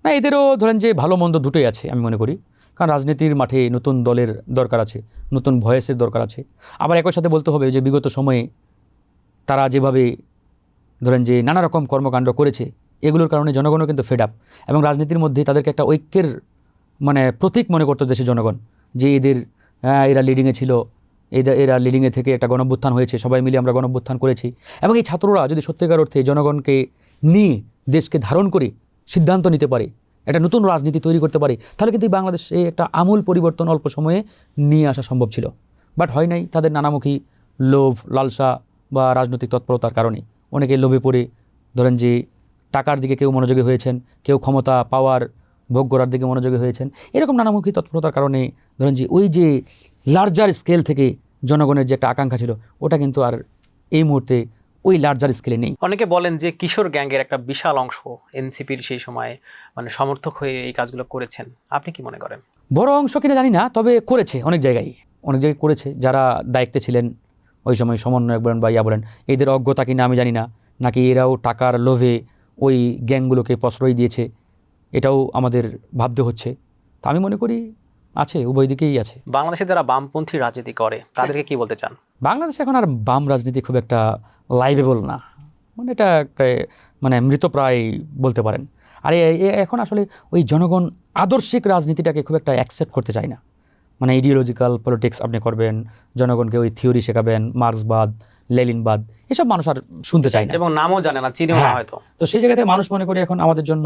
না, এদেরও ধরেন যে ভালো মন্দ দুটোই আছে আমি মনে করি। কারণ রাজনীতির মাঠে নতুন দলের দরকার আছে, নতুন ভয়েসের দরকার আছে। আবার একই সাথে বলতে হবে যে বিগত সময়ে তারা যেভাবে ধরেন যে নানা রকম কর্মকাণ্ড করেছে, এগুলোর কারণে জনগণও কিন্তু ফেড আপ, এবং রাজনীতির মধ্যে তাদেরকে একটা ঐক্যের প্রতীক মনে করতো দেশের জনগণ, যে এরা লিডিংয়ে ছিল, এরা লিডিংয়ে থেকে একটা গণঅভ্যুত্থান হয়েছে, সবাই মিলে আমরা গণঅভ্যুত্থান করেছি। এবং এই ছাত্ররা যদি সত্যিকার অর্থে জনগণকে নিয়ে দেশকে ধারণ করে সিদ্ধান্ত নিতে পারে, একটা নতুন রাজনীতি তৈরি করতে পারে, তাহলে কিন্তু বাংলাদেশে একটা আমূল পরিবর্তন অল্প সময়ে নিয়ে আসা সম্ভব ছিল। বাট হয় নাই, তাদের নানামুখী লোভ লালসা বা রাজনৈতিক তৎপরতার কারণে অনেকে লোভে পড়ে ধরেন যে টাকার দিকে কেউ মনোযোগী হয়েছেন, কেউ ক্ষমতা পাওয়ার ভোগ করার দিকে মনোযোগী হয়েছেন। এরকম নানামুখী তৎপরতার কারণে ধরেন যে ওই যে লার্জার স্কেল থেকে জনগণের যে একটা আকাঙ্ক্ষা ছিল, ওটা কিন্তু আর এই মুহূর্তে ওই লার্জার স্কেলে নেই। অনেকে বলেন যে কিশোর গ্যাংয়ের একটা বিশাল অংশ এনসিপির সেই সময় সমর্থক হয়ে এই কাজগুলো করেছেন, আপনি কি মনে করেন? বড় অংশ কিনা জানি না, তবে করেছে অনেক জায়গায় করেছে। যারা দায়িত্বে ছিলেন ওই সময়, সমন্বয়ক বলেন বা বলেন, এদের অজ্ঞতা কিনা আমি জানি না, নাকি এরাও টাকার লোভে ওই গ্যাংগুলোকে প্রশ্রয় দিয়েছে, এটাও আমাদের ভাবতে হচ্ছে। তা আমি মনে করি আছে, উভয় দিকেই আছে। বাংলাদেশে যারা বামপন্থী রাজনীতি করে তাদেরকে কি বলতে চান? বাংলাদেশে এখন আর বাম রাজনীতি খুব একটা লাইভেবল না, মানে এটা একটা মানে মৃতপ্রায় বলতে পারেন। আর এখন আসলে ওই জনগণ আদর্শিক রাজনীতিটাকে খুব একটা অ্যাকসেপ্ট করতে চায় না। মানে ইডিওলজিক্যাল পলিটিক্স আপনি করবেন, জনগণকে ওই থিওরি শেখাবেন, মার্ক্সবাদ, লেনিনবাদ, এসব মানুষ আর শুনতে চায় না এবং নামও জানে না, চিনেও না হ্যাঁ। হয়তো। তো সেই জায়গাতে মানুষ মনে করে এখন আমাদের জন্য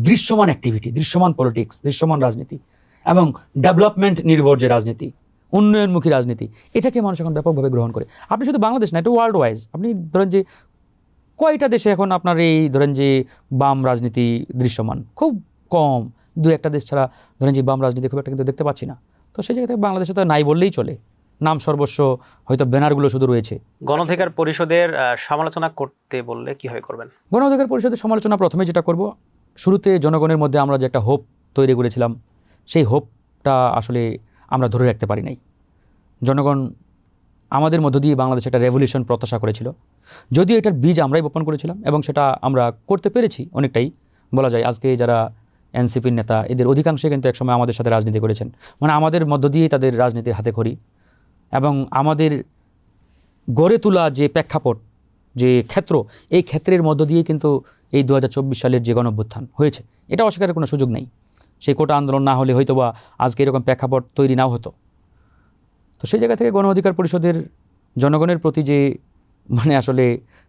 দৃশ্যমান অ্যাক্টিভিটি, দৃশ্যমান পলিটিক্স, দৃশ্যমান রাজনীতি এবং ডেভেলপমেন্ট নির্ভর যে রাজনীতি, উন্নয়নমুখী রাজনীতি, এটাকে মানুষ এখন ব্যাপকভাবে গ্রহণ করে। আপনি শুধু বাংলাদেশ না, এটা ওয়ার্ল্ড ওয়াইজ। আপনি ধরেন যে কয়টা দেশে এখন আপনার এই ধরেন যে বাম রাজনীতি দৃশ্যমান? খুব কম, দু একটা দেশ ছাড়া ধরেন যে বাম রাজনীতি খুব একটা কিন্তু দেখতে পাচ্ছি না। তো সেই জায়গাতে বাংলাদেশে তো নাই বললেই চলে, নাম সর্বস্ব, হয়তো ব্যানারগুলো শুধু রয়েছে। গণ অধিকার পরিষদের সমালোচনা করতে বললে কিভাবে করবেন? গণ অধিকার পরিষদের সমালোচনা প্রথমে যেটা করব, শুরুতে জনগণের মধ্যে আমরা যে একটা হোপ তৈরি করেছিলাম, সেই হোপটা আসলে আমরা ধরে রাখতে পারি নাই। জনগণ আমাদের মধ্য দিয়ে বাংলাদেশে একটা রেভলিউশন প্রত্যাশা করেছিল, যদিও এটার বীজ আমরাই বপন করেছিলাম এবং সেটা আমরা করতে পেরেছি অনেকটাই বলা যায়। আজকে যারা এনসিপির নেতা, এদের অধিকাংশই কিন্তু একসময় আমাদের সাথে রাজনীতি করেছেন, মানে আমাদের মধ্য দিয়েই তাদের রাজনীতির হাতে খড়ি। এবং আমাদের গড়ে তোলা যে প্রেক্ষাপট, যে ক্ষেত্র, এই ক্ষেত্রের মধ্য দিয়ে কিন্তু এই 2024 সালের যে গণঅভ্যুত্থান হয়েছে, এটা অস্বীকারের কোনো সুযোগ নেই। সেই কোটা আন্দোলন না হলে হয়তো বা আজকে এরকম প্রেক্ষাপট তৈরি নাও হতো। তো সেই জায়গা থেকে গণ অধিকার পরিষদের জনগণের প্রতি যে মানে আসলে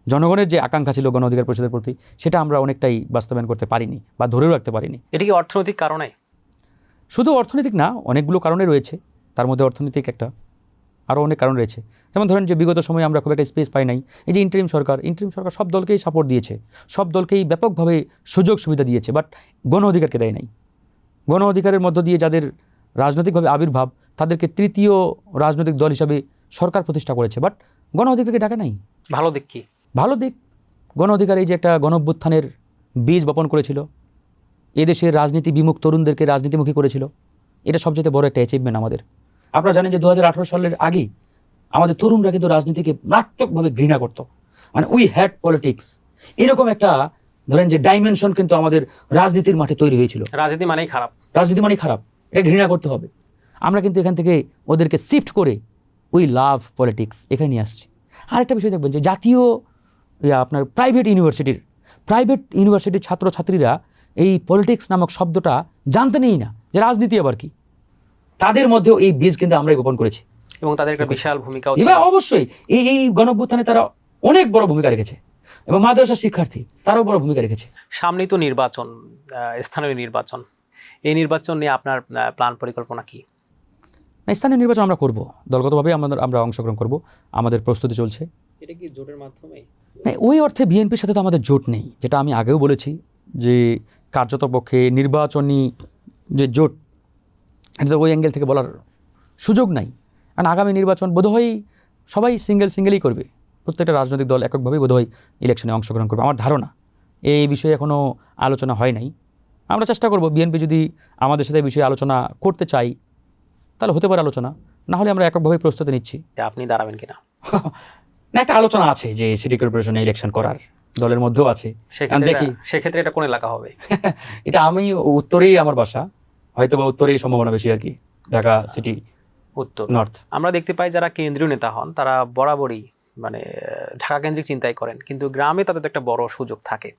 জনগণের যে আকাঙ্ক্ষা ছিল গণ অধিকার পরিষদের প্রতি, সেটা আমরা অনেকটাই বাস্তবায়ন করতে পারিনি বা ধরেও রাখতে পারিনি। এটা কি অর্থনৈতিক কারণে? শুধু অর্থনৈতিক না, অনেকগুলো কারণে রয়েছে, তার মধ্যে অর্থনৈতিক একটা, আরও অনেক কারণ রয়েছে। যেমন ধরেন যে বিগত সময়ে আমরা খুব একটা স্পেস পাই নাই। এই যে ইন্টারিম সরকার সব দলকেই সাপোর্ট দিয়েছে, সব দলকেই ব্যাপকভাবে সুযোগ সুবিধা দিয়েছে, বাট গণ অধিকারকে দেয় নাই। গণ অধিকারের মধ্য দিয়ে যাদের রাজনৈতিকভাবে আবির্ভাব, তাদেরকে তৃতীয় রাজনৈতিক দল হিসাবে সরকার প্রতিষ্ঠা করেছে, বাট গণ অধিকারকে ডাকে নাই। ভালো দিক কি? ভালো দিক, গণ অধিকার এই যে একটা গণঅভ্যুত্থানের বীজ বপন করেছিল, এদেশের রাজনীতি বিমুখ তরুণদেরকে রাজনীতিমুখী করেছিল, এটা সবচেয়ে বড় একটা অ্যাচিভমেন্ট আমাদের। আপনারা জানেন যে 2018 সালের আগেই আমাদের তরুণরা কিন্তু রাজনীতিকে মারাত্মকভাবে ঘৃণা করত, মানে উই হ্যাড পলিটিক্স, এরকম একটা ধরেন যে ডাইমেনশন কিন্তু আমাদের রাজনীতির মাঠে তৈরি হয়েছিল। রাজনীতি মানেই খারাপ, রাজনীতি মানেই খারাপ, এটা ঘৃণা করতে হবে। আমরা কিন্তু এখান থেকে ওদেরকে শিফট করে উই লাভ পলিটিক্স এখানে নিয়ে আসছি। আরেকটা বিষয় দেখবেন যে জাতীয় আপনার প্রাইভেট ইউনিভার্সিটির ছাত্রছাত্রীরা এই পলিটিক্স নামক শব্দটা জানতে নেই না, যে রাজনীতি আবার কি। তাদের মধ্যেও এই বীজ কিন্তু আমরাই গোপন করেছি এবং তাদের একটা বিশাল ভূমিকাও ছিল। এবার অবশ্যই এই গণঅভ্যুত্থানে তারা অনেক বড় ভূমিকা রেখেছে, এবং মাদ্রাসার শিক্ষার্থী তারাও বড় ভূমিকা রেখেছে। সামনেই তো নির্বাচন, স্থানীয় নির্বাচন, এই নির্বাচন নিয়ে আপনার প্ল্যান পরিকল্পনা কি? স্থানীয় নির্বাচন আমরা করব, দলগতভাবে আমরা অংশগ্রহণ করব, আমাদের প্রস্তুতি চলছে। এটা কি জোটের মাধ্যমে? ওই অর্থে বিএনপির সাথে তো আমাদের জোট নেই, যেটা আমি আগেও বলেছি যে কার্যত পক্ষে নির্বাচনী যে জোট, এটা তো ওই অ্যাঙ্গেল থেকে বলার সুযোগ নাই। কারণ আগামী নির্বাচন বোধহয় সবাই সিঙ্গেলই করবে, প্রত্যেকটা রাজনৈতিক দল এককভাবেই বোধহয় ইলেকশনে অংশগ্রহণ করবে আমার ধারণা। এই বিষয়ে এখনও আলোচনা হয় নাই। আমরা চেষ্টা করব, বিএনপি যদি আমাদের সাথে এই বিষয়ে আলোচনা করতে চাই তাহলে হতে পারে আলোচনা, না হলে আমরা এককভাবে প্রস্তুতি নিচ্ছি। আপনি দাঁড়াবেন কিনা? না, একটা আলোচনা আছে যে সিটি কর্পোরেশনে ইলেকশন করার, দলের মধ্যেও আছে। দেখি সেক্ষেত্রে এটা কোন এলাকা হবে? এটা আমি উত্তরেই আমার বাসা, হয়তো বা উত্তরেই সম্ভাবনা বেশি আর কি, ঢাকা সিটি উত্তর নর্থ। আমরা দেখতে পাই যারা কেন্দ্রীয় নেতা হন তারা বরাবরই মানে ঢাকা কেন্দ্রিক চিন্তাই করেন, কিন্তু গ্রামে তাদের একটা বড় সুযোগ থাকে,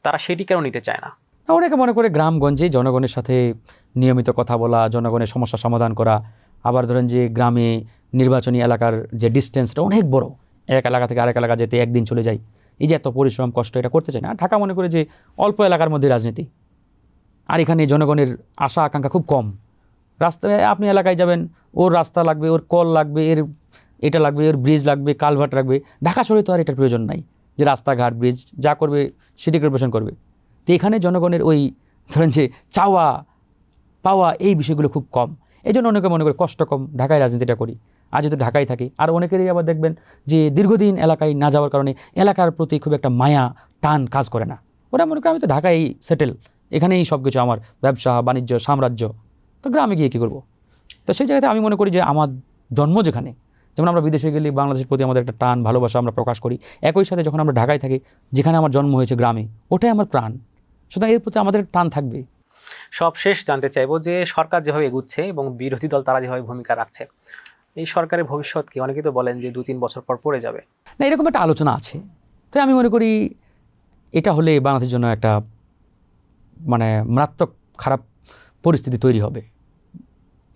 তারা সেটি কেন নিতে চায় না? অনেকে মনে করে গ্রামগঞ্জে জনগণের সাথে নিয়মিত কথা বলা, জনগণের সমস্যা সমাধান করা, আবার ধরেন যে গ্রামে নির্বাচনী এলাকার যে ডিস্টেন্সটা অনেক বড়, এক এলাকা থেকে আরেক এলাকা যেতে একদিন চলে যায়, এই যে এত পরিশ্রম কষ্ট, এটা করতে চায় না। ঢাকা মনে করে যে অল্প এলাকার মধ্যে রাজনীতি, আর এখানে জনগণের আশা আকাঙ্ক্ষা খুব কম। রাস্তায় আপনি এলাকায় যাবেন, ওর রাস্তা লাগবে, ওর কল লাগবে, এর এটা লাগবে, ওর ব্রিজ লাগবে, কালভার্ট লাগবে। ঢাকা শহরে তো আর এটার প্রয়োজন নাই, যে রাস্তাঘাট ব্রিজ যা করবে সিটি কর্পোরেশন করবে। তো এখানে জনগণের ওই ধরেন যে চাওয়া পাওয়া এই বিষয়গুলো খুব কম, এই জন্য অনেকে মনে করে কষ্ট কম, ঢাকায় রাজনীতিটা করি। আজ যেহেতু ঢাকায় থাকি, আর অনেকেরই আবার দেখবেন যে দীর্ঘদিন এলাকায় না যাওয়ার কারণে এলাকার প্রতি খুব একটা মায়া টান কাজ করে না। ওরা মনে করে আমি তো ঢাকায় সেটেল, এখানেই সব কিছু আমার, ব্যবসা বাণিজ্য সাম্রাজ্য, তো গ্রামে গিয়ে কী করবো। তো সেই জায়গাতে আমি মনে করি যে আমার জন্ম যেখানে, যেমন আমরা বিদেশে গেলে বাংলাদেশের প্রতি আমাদের একটা টান ভালোবাসা আমরা প্রকাশ করি, একই সাথে যখন আমরা ঢাকায় থাকি, যেখানে আমার জন্ম হয়েছে গ্রামে, ওটাই আমার প্রাণ, সুতরাং এর প্রতি আমাদের টান থাকবে। সবশেষ জানতে চাইবো যে সরকার যেভাবে এগুচ্ছে এবং বিরোধী দল তারা যেভাবে ভূমিকা রাখছে, এই সরকারের ভবিষ্যৎ কি? অনেকেই তো বলেন যে 2-3 বছর পর পড়ে যাবে। না, এরকম একটা আলোচনা আছে। তাই আমি মনে করি এটা হলে বাংলাদেশের জন্য একটা মানে মারাত্মক খারাপ পরিস্থিতি তৈরি হবে,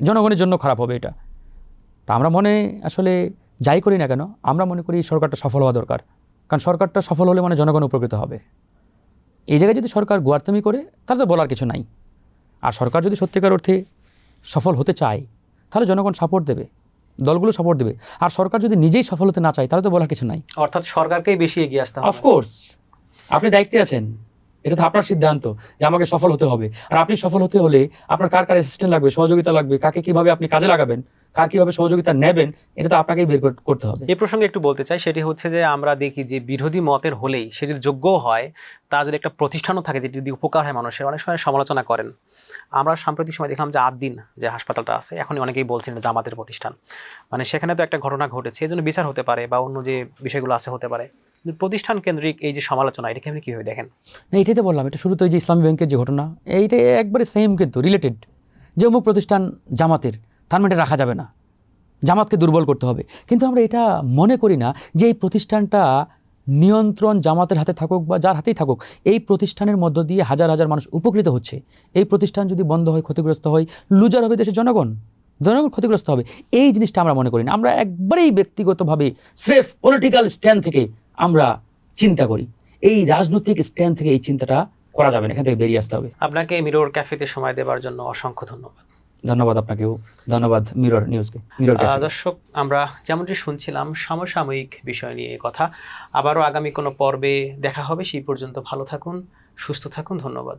জনগণের জন্য খারাপ হবে এটা। তা আমরা আসলে যাই করি না কেন, আমরা মনে করি সরকারটা সফল হওয়া দরকার। কারণ সরকারটা সফল হলে মানে জনগণ উপকৃত হবে। এই জায়গায় যদি সরকার গোয়ার্তামি করে তাহলে তো বলার কিছু নাই। আর সরকার যদি সত্যিকার অর্থে সফল হতে চায় তাহলে জনগণ সাপোর্ট দেবে, দলগুলো সাপোর্ট দেবে। আর সরকার যদি নিজেই সফল হতে না চায় তাহলে তো বলার কিছু নাই। অর্থাৎ সরকারকেই বেশি এগিয়ে আসতে হবে। অফকোর্স, আপনি দায়িত্বে আছেন, এটা তো আপনার সিদ্ধান্ত যে আমাকে সফল হতে হবে। আর আপনি সফল হতে হলে আপনার কার কার অ্যাসিস্ট্যান্ট লাগবে, সহযোগিতা লাগবে, কাকে কিভাবে আপনি কাজে লাগাবেন, কার কিভাবে সহযোগিতা নেবেন, এটা তো আপনাকেই বের করতে হবে। এই প্রসঙ্গে একটু বলতে চাই, সেটি হচ্ছে যে আমরা দেখি যে বিরোধী মতের হলেই সে যদি যোগ্যও হয়, তার যদি একটা প্রতিষ্ঠানও থাকে যেটি যদি উপকার হয় মানুষের, অনেক সময় সমালোচনা করেন। আমরা সাম্প্রতিক সময় দেখলাম যে আদ্দিন যে হাসপাতালটা আছে, এখনই অনেকেই বলছেন যে জামাতের প্রতিষ্ঠান, মানে সেখানে তো একটা ঘটনা ঘটেছে, এই জন্য বিচার হতে পারে বা অন্য যে বিষয়গুলো আছে হতে পারে। কিন্তু প্রতিষ্ঠান কেন্দ্রিক এই যে সমালোচনা, এটাকে আপনি কীভাবে দেখেন? না, এটাই তো বললাম, এটা শুরুতে ওই যে ইসলামী ব্যাংকের যে ঘটনা, এইটা একবারে সেম, কিন্তু রিলেটেড। যে অমুক প্রতিষ্ঠান জামাতের, তার মানে এটা রাখা যাবে না, জামাতকে দুর্বল করতে হবে। কিন্তু আমরা এটা মনে করি না যে এই প্রতিষ্ঠানটা নিয়ন্ত্রণ জামাতের হাতে থাকুক বা যার হাতেই থাকুক, এই প্রতিষ্ঠানের মধ্য দিয়ে হাজার হাজার মানুষ উপকৃত হচ্ছে। এই প্রতিষ্ঠান যদি বন্ধ হয়, ক্ষতিগ্রস্ত হয়, লুজার হবে দেশের জনগণ, জনগণ ক্ষতিগ্রস্ত হবে। এই জিনিসটা আমরা মনে করি না। আমরা একবারেই ব্যক্তিগতভাবে স্রেফ পলিটিক্যাল স্ট্যান্ড থেকে আমরা চিন্তা করি। এই রাজনৈতিক স্ট্যান্ড থেকে এই চিন্তাটা করা যাবে না, এখান থেকে বেরিয়ে আসতে হবে। আপনাকে মিরর ক্যাফেতে সময় দেওয়ার জন্য অসংখ্য ধন্যবাদ। ধন্যবাদ আপনাকেও, ধন্যবাদ মিরর নিউজকে, মিরর ক্যাফে। দর্শক, আমরা যেমনটি শুনছিলাম সমসাময়িক বিষয় নিয়ে কথা। আবারও আগামী কোনো পর্বে দেখা হবে। সেই পর্যন্ত ভালো থাকুন, সুস্থ থাকুন। ধন্যবাদ।